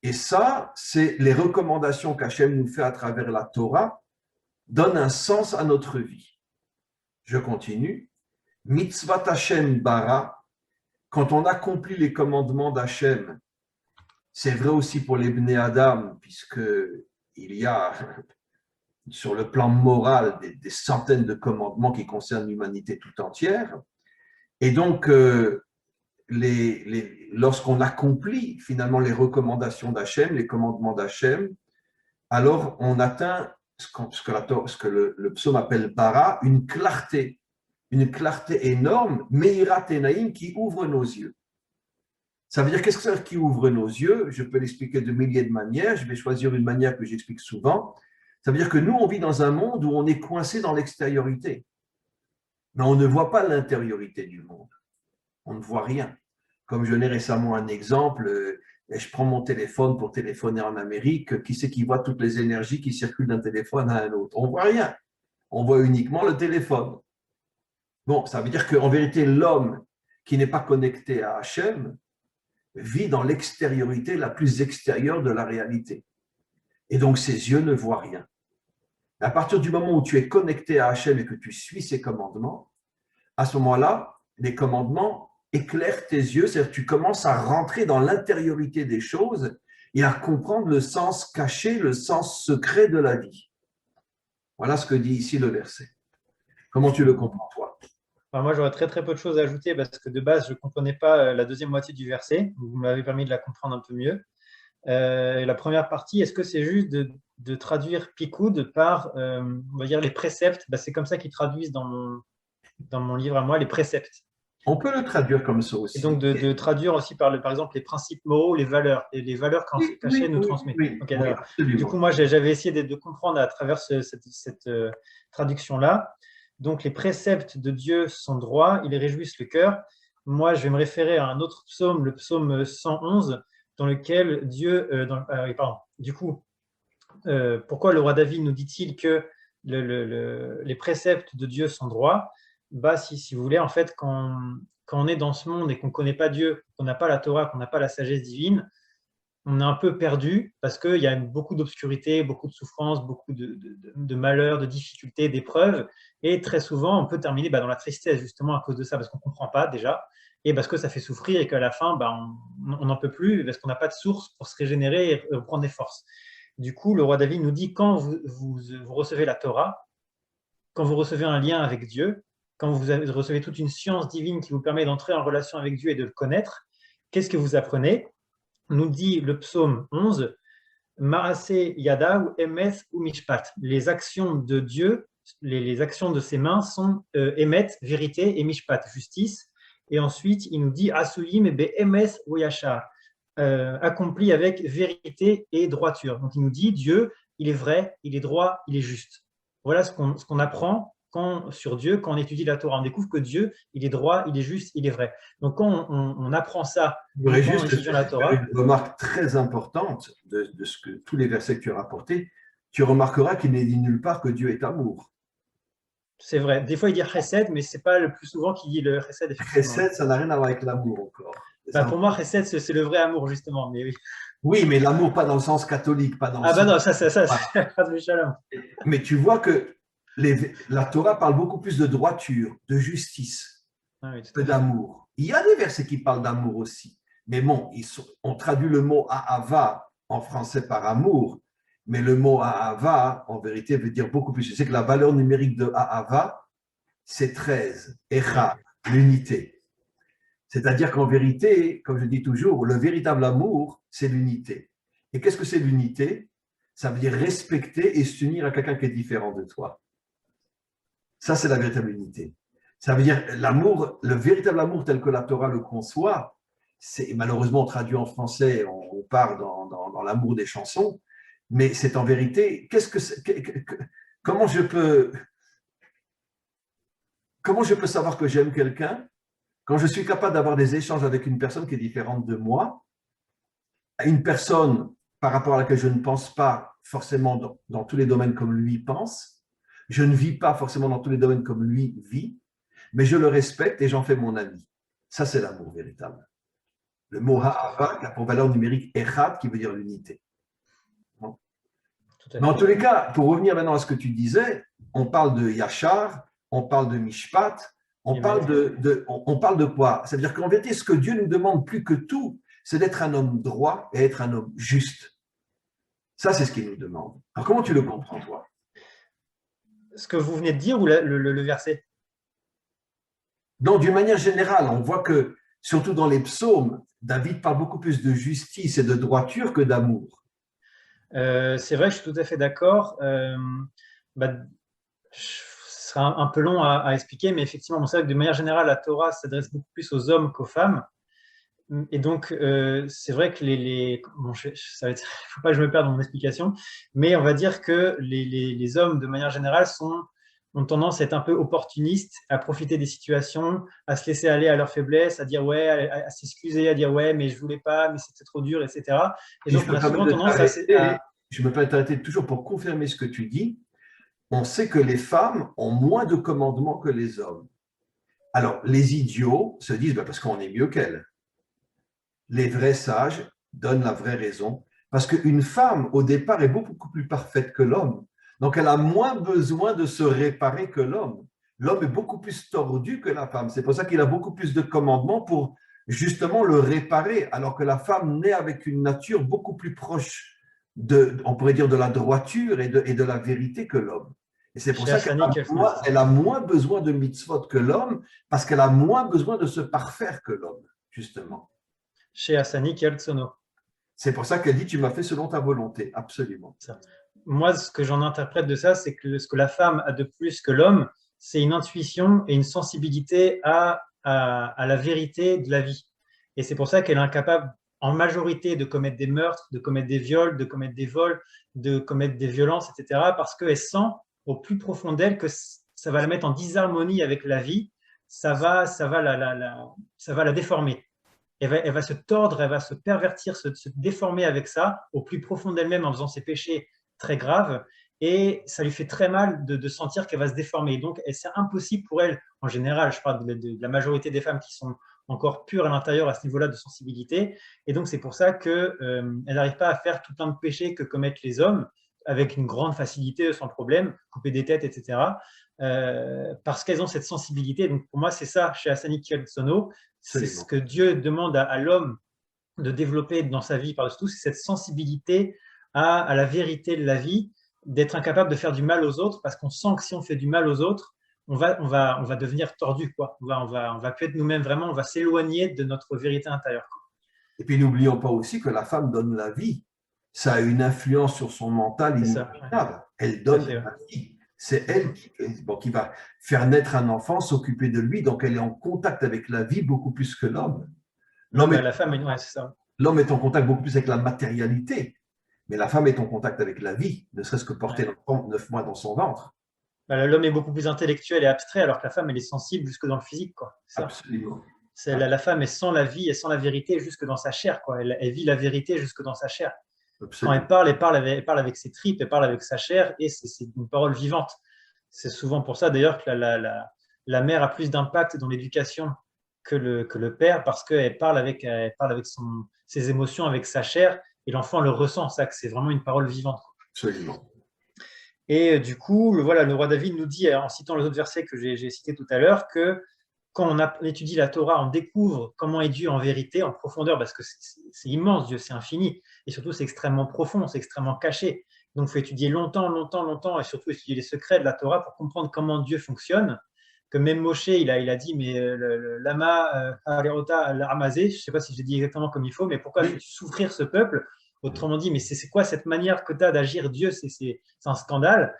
Et ça, c'est les recommandations qu'Hachem nous fait à travers la Torah, donnent un sens à notre vie. Je continue. Mitzvah Hashem bara, quand on accomplit les commandements d'Hachem, c'est vrai aussi pour les Bnei Adam, puisqu'il y a sur le plan moral des centaines de commandements qui concernent l'humanité tout entière. Et donc, lorsqu'on accomplit finalement les recommandations d'Hachem, les commandements d'Hachem, alors on atteint ce que le psaume appelle bara, une clarté énorme, Meirat Enaim, qui ouvre nos yeux. Ça veut dire qu'est-ce que c'est qui ouvre nos yeux? Je peux l'expliquer de milliers de manières, je vais choisir une manière que j'explique souvent. Ça veut dire que nous, on vit dans un monde où on est coincé dans l'extériorité, mais on ne voit pas l'intériorité du monde. On ne voit rien. Comme je n'ai récemment un exemple, je prends mon téléphone pour téléphoner en Amérique, qui c'est qui voit toutes les énergies qui circulent d'un téléphone à un autre? On ne voit rien. On voit uniquement le téléphone. Bon, ça veut dire qu'en vérité, l'homme qui n'est pas connecté à Hachem vit dans l'extériorité la plus extérieure de la réalité. Et donc, ses yeux ne voient rien. À partir du moment où tu es connecté à Hachem et que tu suis ses commandements, à ce moment-là, les commandements éclairent tes yeux, c'est-à-dire que tu commences à rentrer dans l'intériorité des choses et à comprendre le sens caché, le sens secret de la vie. Voilà ce que dit ici le verset. Comment tu le comprends, toi? Alors moi, j'aurais très peu de choses à ajouter parce que de base, je ne comprenais pas la deuxième moitié du verset. Vous m'avez permis de la comprendre un peu mieux. La première partie, est-ce que c'est juste de traduire Pikoud par, on va dire, les préceptes? C'est comme ça qu'ils traduisent dans mon livre à moi, les préceptes. On peut le traduire comme ça aussi. Et donc de traduire aussi par exemple les principes moraux, les valeurs, et les valeurs qu'Hachem nous transmet. Oui, okay, oui, du coup, moi, j'avais essayé de comprendre à travers cette traduction-là. Donc, les préceptes de Dieu sont droits, ils réjouissent le cœur. Moi, je vais me référer à un autre psaume, le psaume 111, dans lequel Dieu… du coup, pourquoi le roi David nous dit-il que les préceptes de Dieu sont droits? Si vous voulez, en fait, quand on est dans ce monde et qu'on ne connaît pas Dieu, qu'on n'a pas la Torah, qu'on n'a pas la sagesse divine, on est un peu perdu parce qu'il y a beaucoup d'obscurité, beaucoup de souffrance, beaucoup de malheurs, de difficultés, d'épreuves. Et très souvent, on peut terminer dans la tristesse justement à cause de ça, parce qu'on ne comprend pas déjà, et parce que ça fait souffrir et qu'à la fin, on n'en peut plus, parce qu'on n'a pas de source pour se régénérer et reprendre des forces. Du coup, le roi David nous dit, quand vous recevez la Torah, quand vous recevez un lien avec Dieu, quand recevez toute une science divine qui vous permet d'entrer en relation avec Dieu et de le connaître, qu'est-ce que vous apprenez? Nous dit le psaume 11, Maaseh Yada ou Emes ou Mishpat. Les actions de Dieu, les actions de ses mains sont Emet, vérité, et Mishpat, justice. Et ensuite, il nous dit Asuyim be Emes ou Yashar, accompli avec vérité et droiture. Donc il nous dit Dieu, il est vrai, il est droit, il est juste. Voilà ce qu'on apprend sur Dieu quand on étudie la Torah. On découvre que Dieu, il est droit, il est juste, il est vrai. Donc quand on apprend ça, Je voudrais quand on juste étudie la faire Torah, une remarque très importante de ce que tous les versets que tu as rapportés. Tu remarqueras qu'il n'est dit nulle part que Dieu est amour. c'est vrai. Des fois, il dit chesed, mais ce n'est pas le plus souvent qu'il dit le chesed, effectivement. Chesed, ça n'a rien à voir avec l'amour encore. Bah, pour moi, chesed, c'est le vrai amour, justement. Mais oui. Oui, mais l'amour, pas dans le sens catholique, pas dans le Ah, bah sens. non, ça Voilà. c'est shalom. Mais tu vois que la Torah parle beaucoup plus de droiture, de justice Ah, oui, que d'amour. Il y a des versets qui parlent d'amour aussi. Mais bon, on traduit le mot ahava en français par amour, mais le mot ahava, en vérité, veut dire beaucoup plus. Je sais que la valeur numérique de ahava, c'est 13, echad, l'unité. C'est-à-dire qu'en vérité, comme je dis toujours, le véritable amour, c'est l'unité. Et qu'est-ce que c'est l'unité? Ça veut dire respecter et s'unir à quelqu'un qui est différent de toi. Ça, c'est la véritable unité. Ça veut dire l'amour, le véritable amour tel que la Torah le conçoit, c'est malheureusement traduit en français, on part dans l'amour des chansons, mais c'est en vérité, comment je peux savoir que j'aime quelqu'un quand je suis capable d'avoir des échanges avec une personne qui est différente de moi, une personne par rapport à laquelle je ne pense pas forcément dans tous les domaines comme lui pense, je ne vis pas forcément dans tous les domaines comme lui vit, mais je le respecte et j'en fais mon ami. Ça, c'est l'amour véritable. Le mot ha'ava, qui a pour valeur numérique echad, qui veut dire l'unité. Bon. Mais en tous les cas, pour revenir maintenant à ce que tu disais, on parle de yachar, on parle de mishpat, on parle de quoi? C'est-à-dire qu'en vérité, ce que Dieu nous demande plus que tout, c'est d'être un homme droit et être un homme juste. Ça, c'est ce qu'il nous demande. Alors, comment tu le comprends, toi? Ce que vous venez de dire ou le verset? Donc, d'une manière générale, on voit que, surtout dans les psaumes, David parle beaucoup plus de justice et de droiture que d'amour. C'est vrai, je suis tout à fait d'accord. Bah, ce sera un peu long à expliquer, mais effectivement, c'est vrai que de manière générale, la Torah s'adresse beaucoup plus aux hommes qu'aux femmes. Et donc, c'est vrai que bon, ça va être, faut pas que je me perde dans mon explication, mais on va dire que les hommes, de manière générale, ont tendance à être un peu opportunistes, à profiter des situations, à se laisser aller à leur faiblesse, à dire ouais, à s'excuser, à dire ouais, mais je voulais pas, mais c'était trop dur, etc. Et donc, on a souvent tendance à… Je me permets de t'arrêter toujours pour confirmer ce que tu dis. On sait que les femmes ont moins de commandements que les hommes. Alors, les idiots se disent parce qu'on est mieux qu'elles. Les vrais sages donnent la vraie raison, parce qu'une femme, au départ, est beaucoup plus parfaite que l'homme. Donc, elle a moins besoin de se réparer que l'homme. L'homme est beaucoup plus tordu que la femme. C'est pour ça qu'il a beaucoup plus de commandements pour justement le réparer, alors que la femme naît avec une nature beaucoup plus proche on pourrait dire, de la droiture et de la vérité que l'homme. Et c'est pour ça qu'elle a moins besoin de mitzvot que l'homme, parce qu'elle a moins besoin de se parfaire que l'homme, justement. Chez Hassani Kieltsono. C'est pour ça qu'elle dit « tu m'as fait selon ta volonté », absolument. Ça. Moi, ce que j'en interprète de ça, c'est que ce que la femme a de plus que l'homme, c'est une intuition et une sensibilité à la vérité de la vie. Et c'est pour ça qu'elle est incapable, en majorité, de commettre des meurtres, de commettre des viols, de commettre des vols, de commettre des violences, etc. Parce qu'elle sent au plus profond d'elle que ça va la mettre en disharmonie avec la vie, ça va la déformer. Elle va se tordre, elle va se pervertir, se déformer avec ça, au plus profond d'elle-même en faisant ses péchés très graves. Et ça lui fait très mal de sentir qu'elle va se déformer. Donc, c'est impossible pour elle, en général, je parle de la majorité des femmes qui sont encore pures à l'intérieur à ce niveau-là de sensibilité. Et donc, c'est pour ça qu'elle n'arrive pas à faire tout plein de péchés que commettent les hommes avec une grande facilité, sans problème, couper des têtes, etc. Parce qu'elles ont cette sensibilité. Donc, pour moi, c'est ça, chez Hassani Kieltsono, c'est ce que Dieu demande à l'homme de développer dans sa vie par-dessus tout, c'est cette sensibilité à la vérité de la vie, d'être incapable de faire du mal aux autres, parce qu'on sent que si on fait du mal aux autres, on va devenir tordu, quoi. On va plus être nous-mêmes vraiment, on va s'éloigner de notre vérité intérieure. Et puis, n'oublions pas aussi que la femme donne la vie. Ça a une influence sur son mental C'est ça, ouais, inimaginable. Elle tout à donne fait. Ouais. la vie. C'est elle qui va faire naître un enfant, s'occuper de lui. Donc, elle est en contact avec la vie beaucoup plus que l'homme. L'homme est, La femme, ouais, c'est ça. l'homme est en contact beaucoup plus avec la matérialité. Mais la femme est en contact avec la vie, ne serait-ce que porter Ouais. l'enfant 9 mois dans son ventre. L'homme est beaucoup plus intellectuel et abstrait, alors que la femme, elle est sensible jusque dans le physique, quoi. C'est ça. Absolument. La femme est sans la vie et sans la vérité jusque dans sa chair, quoi. Elle vit la vérité jusque dans sa chair. Quand Absolument. elle parle avec ses tripes, elle parle avec sa chair, et c'est une parole vivante. C'est souvent pour ça, d'ailleurs, que la mère a plus d'impact dans l'éducation que le père, parce qu'elle parle avec ses émotions, avec sa chair, et l'enfant le ressent, ça, que c'est vraiment une parole vivante. Absolument. Et du coup, voilà, le roi David nous dit, en citant les autres versets que j'ai cités tout à l'heure, que quand on étudie la Torah, on découvre comment est Dieu en vérité, en profondeur, parce que c'est immense, Dieu, c'est infini, et surtout c'est extrêmement profond, c'est extrêmement caché. Donc il faut étudier longtemps, longtemps, longtemps, et surtout étudier les secrets de la Torah pour comprendre comment Dieu fonctionne. Que même Moshe, il a dit, mais lama harerota l'amazé, je ne sais pas si je l'ai dit exactement comme il faut, mais pourquoi fais-tu souffrir ce peuple? Autrement dit, mais c'est quoi cette manière que tu as d'agir, Dieu? C'est un scandale.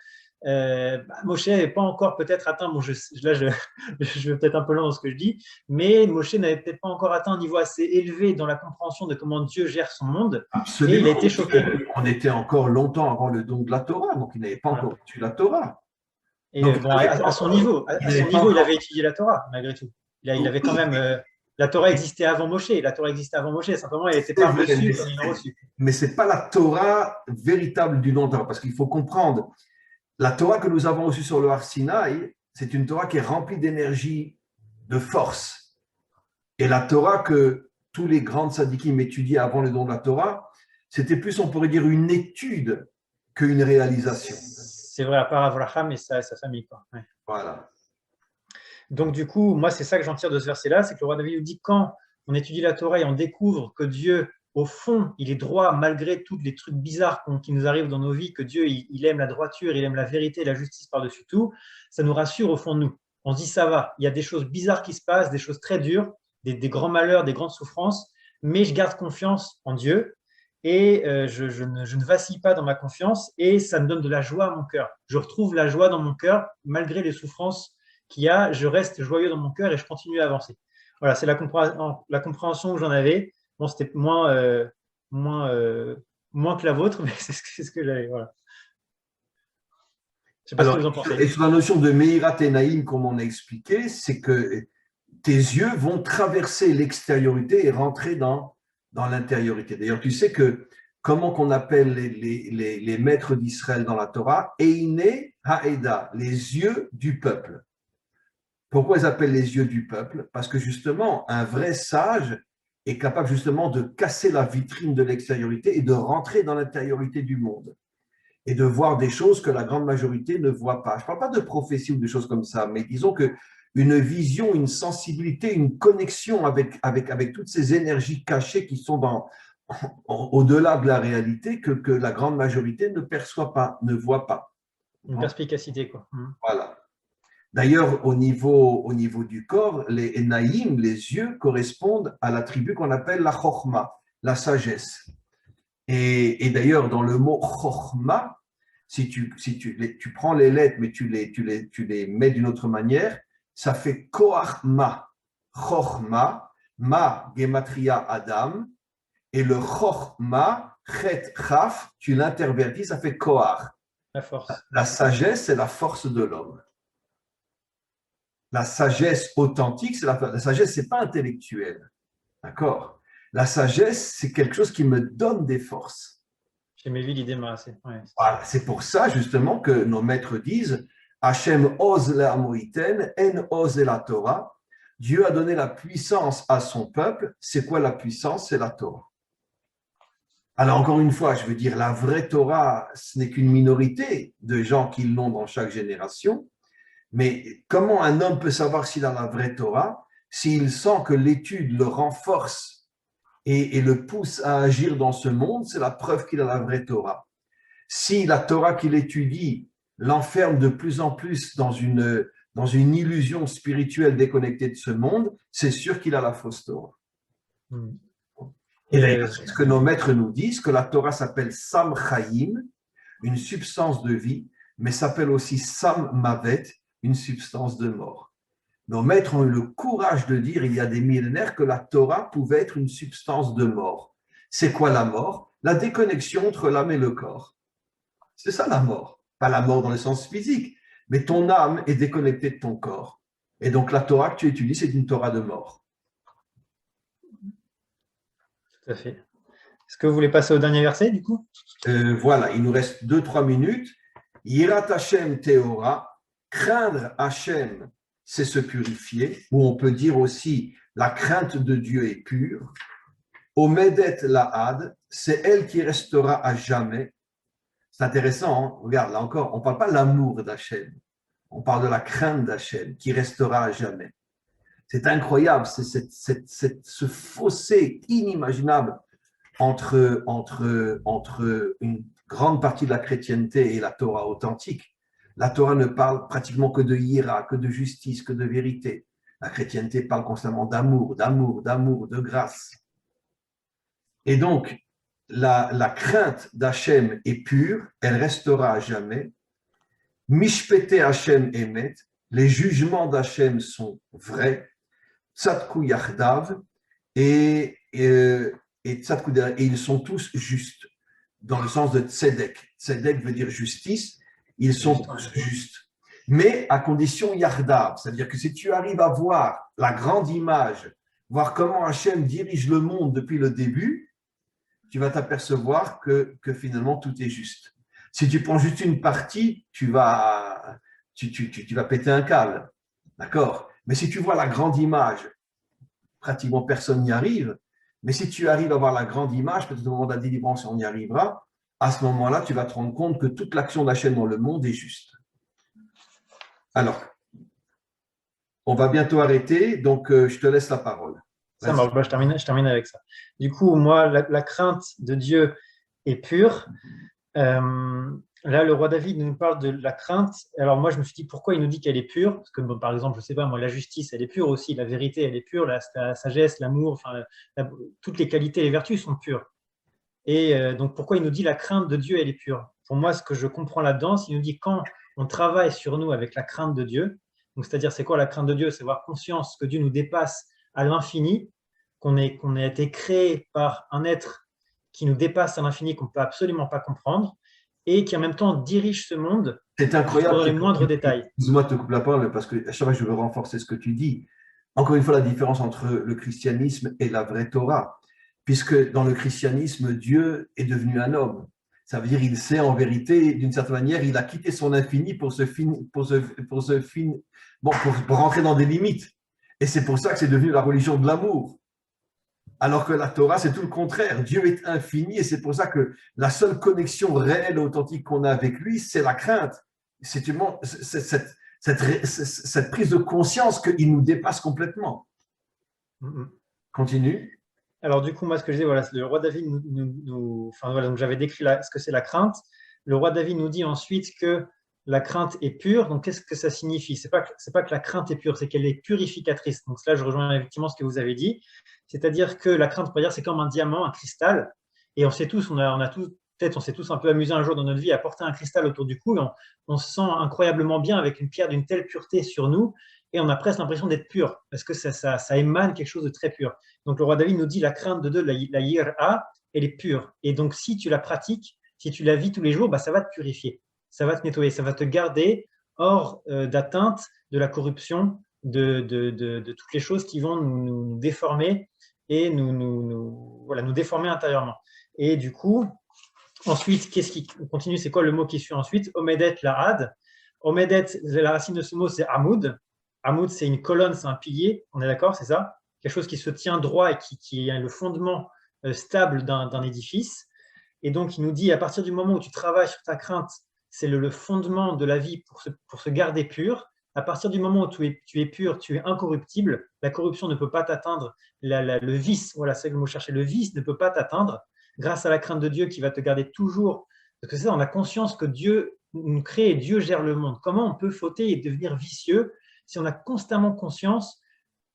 Moshe n'est pas encore peut-être atteint, bon, là je vais peut-être un peu loin dans ce que je dis, mais Moshe n'avait peut-être pas encore atteint un niveau assez élevé dans la compréhension de comment Dieu gère son monde, et il a Absolument. été choqué. On était encore longtemps avant le don de la Torah, donc il n'avait pas Voilà. encore reçu la Torah. Et Donc, bon, à son niveau, il avait étudié la Torah, malgré tout. Il avait quand même. La Torah existait avant Moshe, simplement elle n'était pas reçue comme il l'a reçue. Mais ce n'est pas la Torah véritable du nom de Torah, parce qu'il faut comprendre, la Torah que nous avons reçue sur le Har Sinaï, c'est une Torah qui est remplie d'énergie, de force. Et la Torah que tous les grands tzadikim étudiaient avant le don de la Torah, c'était plus, on pourrait dire, une étude qu'une réalisation. C'est vrai, à part Avraham et sa famille. Quoi. Ouais. Voilà. Donc, du coup, moi, c'est ça que j'en tire de ce verset-là, c'est que le roi David nous dit quand on étudie la Torah et on découvre que Dieu, au fond, il est droit malgré tous les trucs bizarres qui nous arrivent dans nos vies, que Dieu, il aime la droiture, il aime la vérité et la justice par-dessus tout, ça nous rassure au fond de nous. On se dit, ça va, il y a des choses bizarres qui se passent, des choses très dures, des grands malheurs, des grandes souffrances, mais je garde confiance en Dieu et je ne vacille pas dans ma confiance et ça me donne de la joie à mon cœur. Je retrouve la joie dans mon cœur malgré les souffrances qu'il y a, je reste joyeux dans mon cœur et je continue à avancer. Voilà, c'est la compréhension que j'en avais. Bon, c'était moins que la vôtre, mais c'est ce que j'avais. Voilà. Je ne sais pas ce que vous en pensez. Et sur la notion de Meirat Enaïm, comme on a expliqué, c'est que tes yeux vont traverser l'extériorité et rentrer dans l'intériorité. D'ailleurs, tu sais que comment qu'on appelle les maîtres d'Israël dans la Torah? Eine Haeda, les yeux du peuple. Pourquoi ils appellent les yeux du peuple? Parce que justement, un vrai sage est capable justement de casser la vitrine de l'extériorité et de rentrer dans l'intériorité du monde et de voir des choses que la grande majorité ne voit pas. Je ne parle pas de prophétie ou de choses comme ça, mais disons que une vision, une sensibilité, une connexion avec toutes ces énergies cachées qui sont au-delà de la réalité que la grande majorité ne perçoit pas, ne voit pas. Une perspicacité, quoi. Voilà. D'ailleurs, au niveau du corps, les Enaïm, les yeux, correspondent à l'attribut qu'on appelle la Chokhma, la sagesse. Et d'ailleurs, dans le mot Chokhma, si tu prends les lettres, mais tu les mets d'une autre manière, ça fait Koachma, Chokhma, Ma, Gematria, Adam, et le Chokhma, Chet, Chaf, tu l'intervertis, ça fait Koach. La force. La sagesse, c'est la force de l'homme. La sagesse authentique, la sagesse, ce n'est pas intellectuel. D'accord? La sagesse, c'est quelque chose qui me donne des forces. J'ai mes vies l'idée assez. Ouais. Voilà, c'est pour ça, justement, que nos maîtres disent Hachem ose la Moïten, en ose la Torah. Dieu a donné la puissance à son peuple. C'est quoi la puissance? C'est la Torah. Alors, encore une fois, je veux dire, la vraie Torah, ce n'est qu'une minorité de gens qui l'ont dans chaque génération. Mais comment un homme peut savoir s'il a la vraie Torah s'il sent que l'étude le renforce et le pousse à agir dans ce monde? C'est la preuve qu'il a la vraie Torah. Si la Torah qu'il étudie l'enferme de plus en plus dans une illusion spirituelle déconnectée de ce monde, c'est sûr qu'il a la fausse Torah. Et d'ailleurs, c'est ce que nos maîtres nous disent, que la Torah s'appelle Sam Chaim, une substance de vie, mais s'appelle aussi Sam Mavet, une substance de mort. Nos maîtres ont eu le courage de dire, il y a des millénaires, que la Torah pouvait être une substance de mort. C'est quoi la mort? La déconnexion entre l'âme et le corps. C'est ça la mort. Pas la mort dans le sens physique, mais ton âme est déconnectée de ton corps. Et donc la Torah que tu étudies, c'est une Torah de mort. Tout à fait. Est-ce que vous voulez passer au dernier verset, du coup? Voilà, il nous reste 2-3 minutes. Yirat Hashem Teora, craindre Hashem, c'est se purifier, ou on peut dire aussi la crainte de Dieu est pure. Omedet Lahad, c'est elle qui restera à jamais. C'est intéressant, hein? Regarde, là encore, on ne parle pas de l'amour d'Hachem, on parle de la crainte d'Hachem qui restera à jamais. C'est incroyable, c'est ce fossé inimaginable entre une grande partie de la chrétienté et la Torah authentique. La Torah ne parle pratiquement que de hira, que de justice, que de vérité. La chrétienté parle constamment d'amour, de grâce. Et donc, la crainte d'Hachem est pure, elle restera à jamais. Mishpete Hachem Emet, les jugements d'Hachem sont vrais. Tzadku Yachdav, et ils sont tous justes, dans le sens de tzedek. Tzedek veut dire justice, ils sont tous justes. Mais à condition Yachdav, c'est-à-dire que si tu arrives à voir la grande image, voir comment Hachem dirige le monde depuis le début, tu vas t'apercevoir que finalement tout est juste. Si tu prends juste une partie, tu vas péter un câble. D'accord? Mais si tu vois la grande image, pratiquement personne n'y arrive. Mais si tu arrives à voir la grande image, peut-être au moment de la délivrance, on y arrivera, à ce moment-là, tu vas te rendre compte que toute l'action d'Hachem dans le monde est juste. Alors, on va bientôt arrêter, donc je te laisse la parole. Ça marche, je termine avec ça. Du coup, moi, la crainte de Dieu est pure. Là, le roi David nous parle de la crainte. Alors moi, je me suis dit, pourquoi il nous dit qu'elle est pure? Parce que, bon, par exemple, je ne sais pas, moi, la justice, elle est pure aussi. La vérité, elle est pure. La sagesse, l'amour, enfin, toutes les qualités et les vertus sont pures. Et donc, pourquoi il nous dit la crainte de Dieu, elle est pure? Pour moi, ce que je comprends là-dedans, c'est qu'il nous dit quand on travaille sur nous avec la crainte de Dieu, donc c'est-à-dire, c'est quoi la crainte de Dieu? C'est avoir conscience que Dieu nous dépasse à l'infini, qu'on a été créé par un être qui nous dépasse à l'infini, qu'on ne peut absolument pas comprendre, et qui en même temps dirige ce monde. C'est incroyable. Dans les moindres détails. Excuse-moi de te couper la parole parce que à chaque fois je veux renforcer ce que tu dis. Encore une fois, la différence entre le christianisme et la vraie Torah, puisque dans le christianisme, Dieu est devenu un homme. Ça veut dire qu'il sait en vérité, d'une certaine manière, il a quitté son infini pour rentrer dans des limites. Et c'est pour ça que c'est devenu la religion de l'amour. Alors que la Torah, c'est tout le contraire. Dieu est infini et c'est pour ça que la seule connexion réelle, authentique qu'on a avec lui, c'est la crainte. C'est cette prise de conscience qu'il nous dépasse complètement. Continue. Alors du coup, moi, ce que je dis, voilà, le roi David enfin, voilà, donc j'avais décrit ce que c'est la crainte. Le roi David nous dit ensuite que la crainte est pure. Donc, qu'est-ce que ça signifie? C'est pas que la crainte est pure, c'est qu'elle est purificatrice. Donc, là, je rejoins effectivement ce que vous avez dit. C'est-à-dire que la crainte, on peut dire, c'est comme un diamant, un cristal. Et on sait tous, peut-être on s'est tous un peu amusé un jour dans notre vie à porter un cristal autour du cou. On se sent incroyablement bien avec une pierre d'une telle pureté sur nous. Et on a presque l'impression d'être pur, parce que ça émane quelque chose de très pur. Donc, le roi David nous dit la crainte de Dieu, la yira, elle est pure. Et donc, si tu la pratiques, si tu la vis tous les jours, bah, ça va te purifier. Ça va te nettoyer, ça va te garder hors d'atteinte de la corruption, de toutes les choses qui vont nous déformer et nous déformer intérieurement. Et du coup, ensuite, qu'est-ce qui continue? C'est quoi le mot qui suit ensuite? Omedet lahad. Omedet, la racine de ce mot, c'est amoud. Amoud, c'est une colonne, c'est un pilier. On est d'accord, c'est ça? Quelque chose qui se tient droit et qui est le fondement stable d'un édifice. Et donc, il nous dit, à partir du moment où tu travailles sur ta crainte, c'est le fondement de la vie pour se garder pur. À partir du moment où tu es pur, tu es incorruptible. La corruption ne peut pas t'atteindre. Le vice, voilà, c'est le mot cherché. Le vice ne peut pas t'atteindre grâce à la crainte de Dieu qui va te garder toujours Parce que c'est ça, on a conscience que Dieu nous crée et Dieu gère le monde. Comment on peut fauter et devenir vicieux si on a constamment conscience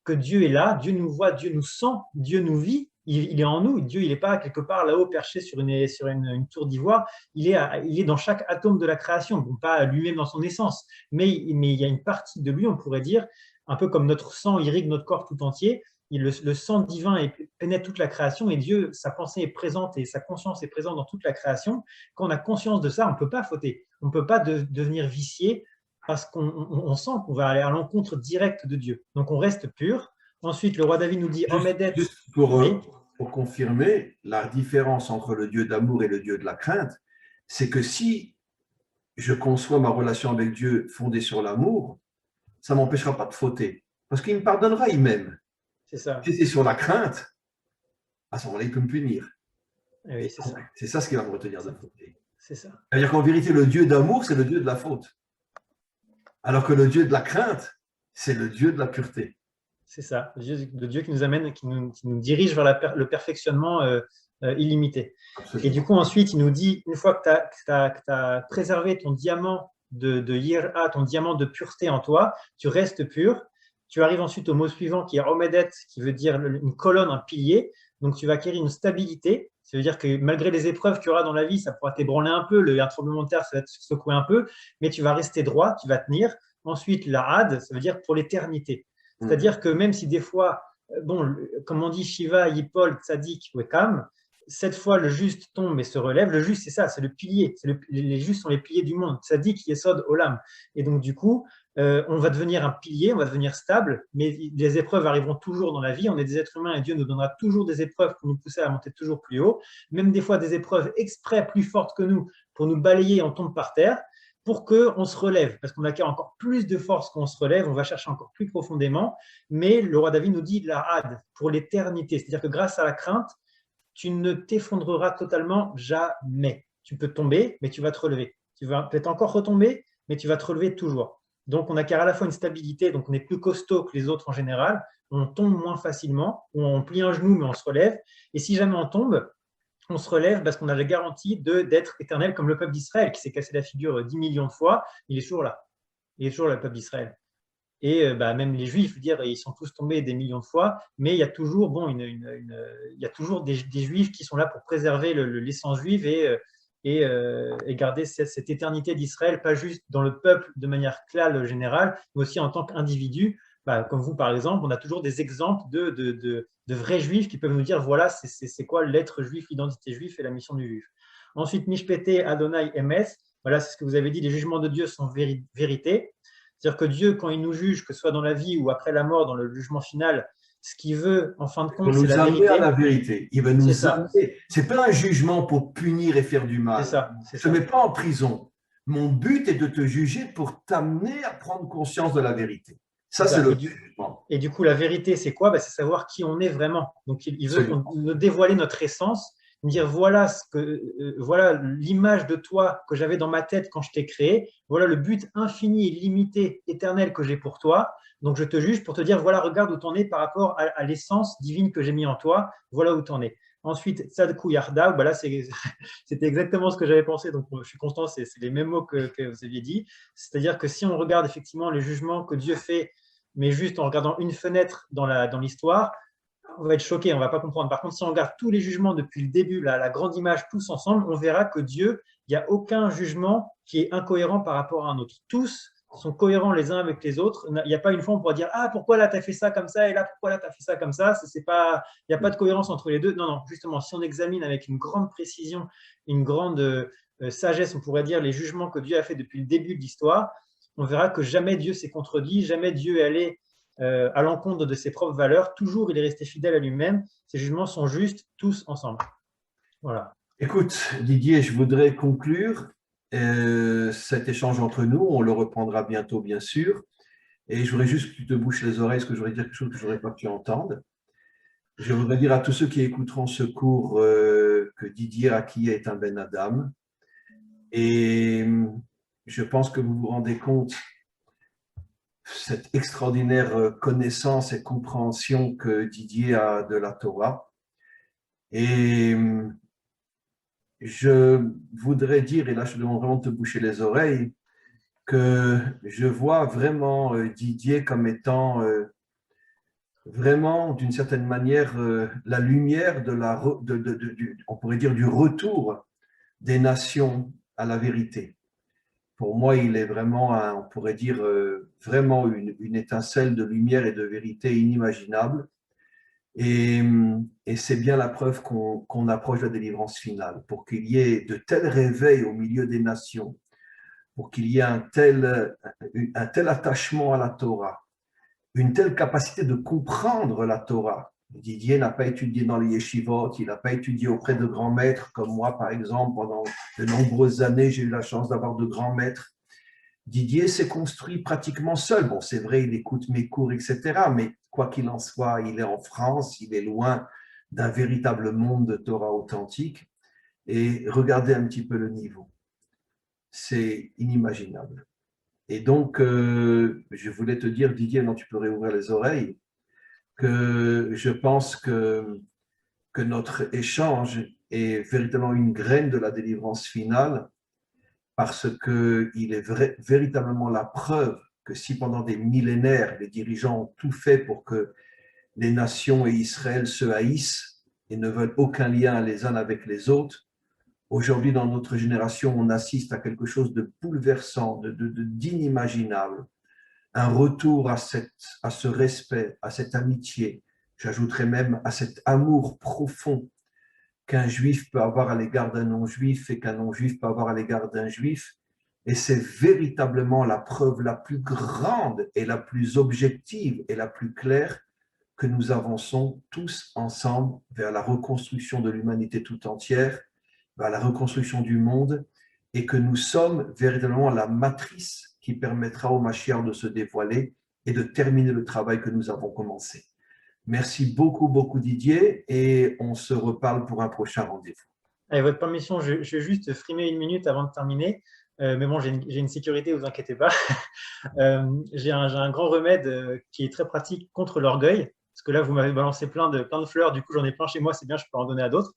que Dieu est là, Dieu nous voit, Dieu nous sent, Dieu nous vit, il est en nous. Dieu, il n'est pas quelque part là-haut perché sur une tour d'ivoire, il est dans chaque atome de la création, bon, pas lui-même dans son essence, mais il y a une partie de lui, on pourrait dire, un peu comme notre sang irrigue notre corps tout entier, le sang divin pénètre toute la création et Dieu, sa pensée est présente et sa conscience est présente dans toute la création. Quand on a conscience de ça, on ne peut pas fauter, on ne peut pas devenir vicié parce qu'on sent qu'on va aller à l'encontre directe de Dieu. Donc on reste pur. Ensuite, le roi David nous dit Omedet. Juste Oui, pour confirmer, la différence entre le Dieu d'amour et le Dieu de la crainte, c'est que si je conçois ma relation avec Dieu fondée sur l'amour, ça ne m'empêchera pas de fauter. Parce qu'il me pardonnera, il m'aime. c'est ça. Si c'est sur la crainte, à ce moment-là, il peut me punir. Oui, c'est ça. C'est ça ce qui va me retenir de fauter. C'est ça. C'est-à-dire qu'en vérité, le Dieu d'amour, c'est le Dieu de la faute. Alors que le Dieu de la crainte, c'est le Dieu de la pureté. C'est ça. Le Dieu qui nous amène, qui nous dirige vers le perfectionnement illimité. Absolument. Et du coup, ensuite, il nous dit, une fois que tu as préservé ton diamant de Yir'a, ton diamant de pureté en toi, tu restes pur. Tu arrives ensuite au mot suivant qui est Omedet, qui veut dire une colonne, un pilier. Donc, tu vas acquérir une stabilité. Ça veut dire que malgré les épreuves qu'il y aura dans la vie, ça pourra t'ébranler un peu, un tremblement de terre, ça va te secouer un peu, mais tu vas rester droit, tu vas tenir. Ensuite, la had, ça veut dire pour l'éternité. C'est-à-dire que même si des fois, bon, comme on dit Shiva, Yipol, Tzadik, Wekam, cette fois le juste tombe et se relève. Le juste, c'est ça, c'est le pilier. Les justes sont les piliers du monde. Tzadik, Yesod, Olam. Et donc, du coup, on va devenir un pilier, on va devenir stable, mais les épreuves arriveront toujours dans la vie. On est des êtres humains et Dieu nous donnera toujours des épreuves pour nous pousser à monter toujours plus haut. Même des fois, des épreuves exprès plus fortes que nous pour nous balayer et on tombe par terre, pour qu'on se relève, parce qu'on acquiert encore plus de force quand on se relève, on va chercher encore plus profondément, mais le roi David nous dit la had pour l'éternité, c'est-à-dire que grâce à la crainte, tu ne t'effondreras totalement jamais. Tu peux tomber, mais tu vas te relever. Tu vas peut-être encore retomber, mais tu vas te relever toujours. Donc on acquiert à la fois une stabilité, donc on est plus costaud que les autres en général, on tombe moins facilement, on plie un genou, mais on se relève, et si jamais on tombe, on se relève parce qu'on a la garantie d'être éternel comme le peuple d'Israël qui s'est cassé la figure 10 millions de fois, il est toujours là. Il est toujours là, le peuple d'Israël. Et même les Juifs, je veux dire, ils sont tous tombés des millions de fois, mais il y a toujours, il y a toujours des Juifs qui sont là pour préserver l'essence juive et garder cette éternité d'Israël, pas juste dans le peuple de manière claire, générale, mais aussi en tant qu'individu. Comme vous, par exemple, on a toujours des exemples de vrais juifs qui peuvent nous dire voilà, c'est quoi l'être juif, l'identité juive et la mission du juif. Ensuite, Mishpete, Adonai, Emes, voilà, c'est ce que vous avez dit, les jugements de Dieu sont vérité. C'est-à-dire que Dieu, quand il nous juge, que ce soit dans la vie ou après la mort, dans le jugement final, ce qu'il veut, en fin de compte, c'est la vérité. Il va nous amener à la vérité. Il va nous amener. Ce n'est pas un jugement pour punir et faire du mal. C'est ça. Je ne te mets pas en prison. Mon but est de te juger pour t'amener à prendre conscience de la vérité. Ça, c'est le jugement. Et du coup, la vérité, c'est quoi? C'est savoir qui on est vraiment. Donc, il veut nous dévoiler notre essence, nous dire voilà voilà l'image de toi que j'avais dans ma tête quand je t'ai créé. Voilà le but infini, illimité, éternel que j'ai pour toi. Donc, je te juge pour te dire voilà, regarde où tu en es par rapport à l'essence divine que j'ai mis en toi. Voilà où tu en es. Ensuite, Tzadku Yarda, là, c'était exactement ce que j'avais pensé. Donc, je suis constant, c'est les mêmes mots que vous aviez dit. C'est-à-dire que si on regarde effectivement les jugements que Dieu fait, mais juste en regardant une fenêtre dans l'histoire, on va être choqué, on ne va pas comprendre. Par contre, si on regarde tous les jugements depuis le début, la grande image, tous ensemble, on verra que Dieu, il n'y a aucun jugement qui est incohérent par rapport à un autre. Tous sont cohérents les uns avec les autres. Il n'y a pas une fois on pourra dire « Ah, pourquoi là, tu as fait ça comme ça et là, pourquoi là, tu as fait ça comme ça ?» Il n'y a pas de cohérence entre les deux. Non, non, justement, si on examine avec une grande précision, une grande sagesse, on pourrait dire, les jugements que Dieu a fait depuis le début de l'histoire, on verra que jamais Dieu s'est contredit, jamais Dieu est allé à l'encontre de ses propres valeurs. Toujours, il est resté fidèle à lui-même. Ces jugements sont justes, tous ensemble. Voilà. Écoute, Didier, je voudrais conclure cet échange entre nous. On le reprendra bientôt, bien sûr. Et je voudrais juste que tu te bouches les oreilles, parce que je voudrais dire quelque chose que je n'aurais pas pu entendre. Je voudrais dire à tous ceux qui écouteront ce cours que Didier Raquier est un Ben Adam. Et je pense que vous vous rendez compte cette extraordinaire connaissance et compréhension que Didier a de la Torah. Et je voudrais dire, et là je demande vraiment de te boucher les oreilles, que je vois vraiment Didier comme étant vraiment, d'une certaine manière, la lumière on pourrait dire, du retour des nations à la vérité. Pour moi, il est vraiment, on pourrait dire, vraiment une étincelle de lumière et de vérité inimaginable. Et, et c'est bien la preuve qu'on approche de la délivrance finale. Pour qu'il y ait de tels réveils au milieu des nations, pour qu'il y ait un tel attachement à la Torah, une telle capacité de comprendre la Torah. Didier n'a pas étudié dans les yeshivot, il n'a pas étudié auprès de grands maîtres comme moi, par exemple. Pendant de nombreuses années, j'ai eu la chance d'avoir de grands maîtres. Didier s'est construit pratiquement seul. Bon, c'est vrai, il écoute mes cours, etc. Mais quoi qu'il en soit, il est en France, il est loin d'un véritable monde de Torah authentique. Et regardez un petit peu le niveau. C'est inimaginable. Et donc, je voulais te dire, Didier, non, tu peux réouvrir les oreilles, que je pense que notre échange est véritablement une graine de la délivrance finale, parce qu'il est véritablement la preuve que si pendant des millénaires, les dirigeants ont tout fait pour que les nations et Israël se haïssent et ne veulent aucun lien les uns avec les autres, aujourd'hui, dans notre génération, on assiste à quelque chose de bouleversant, d'inimaginable, un retour à ce respect, à cette amitié, j'ajouterais même à cet amour profond qu'un juif peut avoir à l'égard d'un non-juif et qu'un non-juif peut avoir à l'égard d'un juif. Et c'est véritablement la preuve la plus grande et la plus objective et la plus claire que nous avançons tous ensemble vers la reconstruction de l'humanité tout entière, vers la reconstruction du monde, et que nous sommes véritablement la matrice qui permettra au Mashiach de se dévoiler et de terminer le travail que nous avons commencé. Merci beaucoup, beaucoup Didier, et on se reparle pour un prochain rendez-vous. Avec votre permission, je vais juste frimer une minute avant de terminer. Mais bon, j'ai une sécurité, vous inquiétez pas. J'ai un grand remède qui est très pratique contre l'orgueil, parce que là, vous m'avez balancé plein de fleurs, du coup, j'en ai plein chez moi, c'est bien, je peux en donner à d'autres.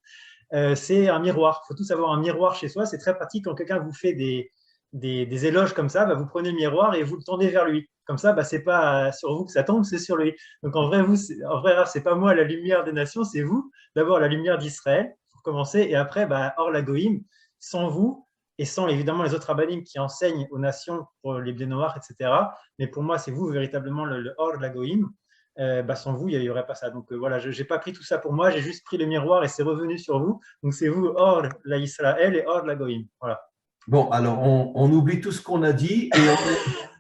C'est un miroir. Il faut tous avoir un miroir chez soi. C'est très pratique quand quelqu'un vous fait des éloges comme ça, bah, vous prenez le miroir et vous le tendez vers lui. Comme ça, bah, ce n'est pas sur vous que ça tombe, c'est sur lui. Donc en vrai, ce n'est pas moi la lumière des nations, c'est vous. D'abord la lumière d'Israël, pour commencer, et après, bah, Or la Goïm, sans vous, et sans évidemment les autres rabbinim qui enseignent aux nations pour les blés noirs, etc. Mais pour moi, c'est vous véritablement le Or la Goïm. Bah, sans vous, il n'y aurait pas ça. Donc voilà, je n'ai pas pris tout ça pour moi, j'ai juste pris le miroir et c'est revenu sur vous. Donc c'est vous, Or la Israël et Or la Goïm. Voilà. Bon, alors on oublie tout ce qu'on a dit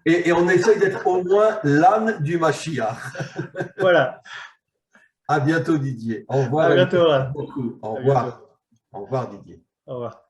et on essaye d'être au moins l'âne du Mashiach. Voilà. À bientôt Didier. Au revoir. À bientôt. Beaucoup. Au À revoir. bientôt. Au revoir Didier. Au revoir.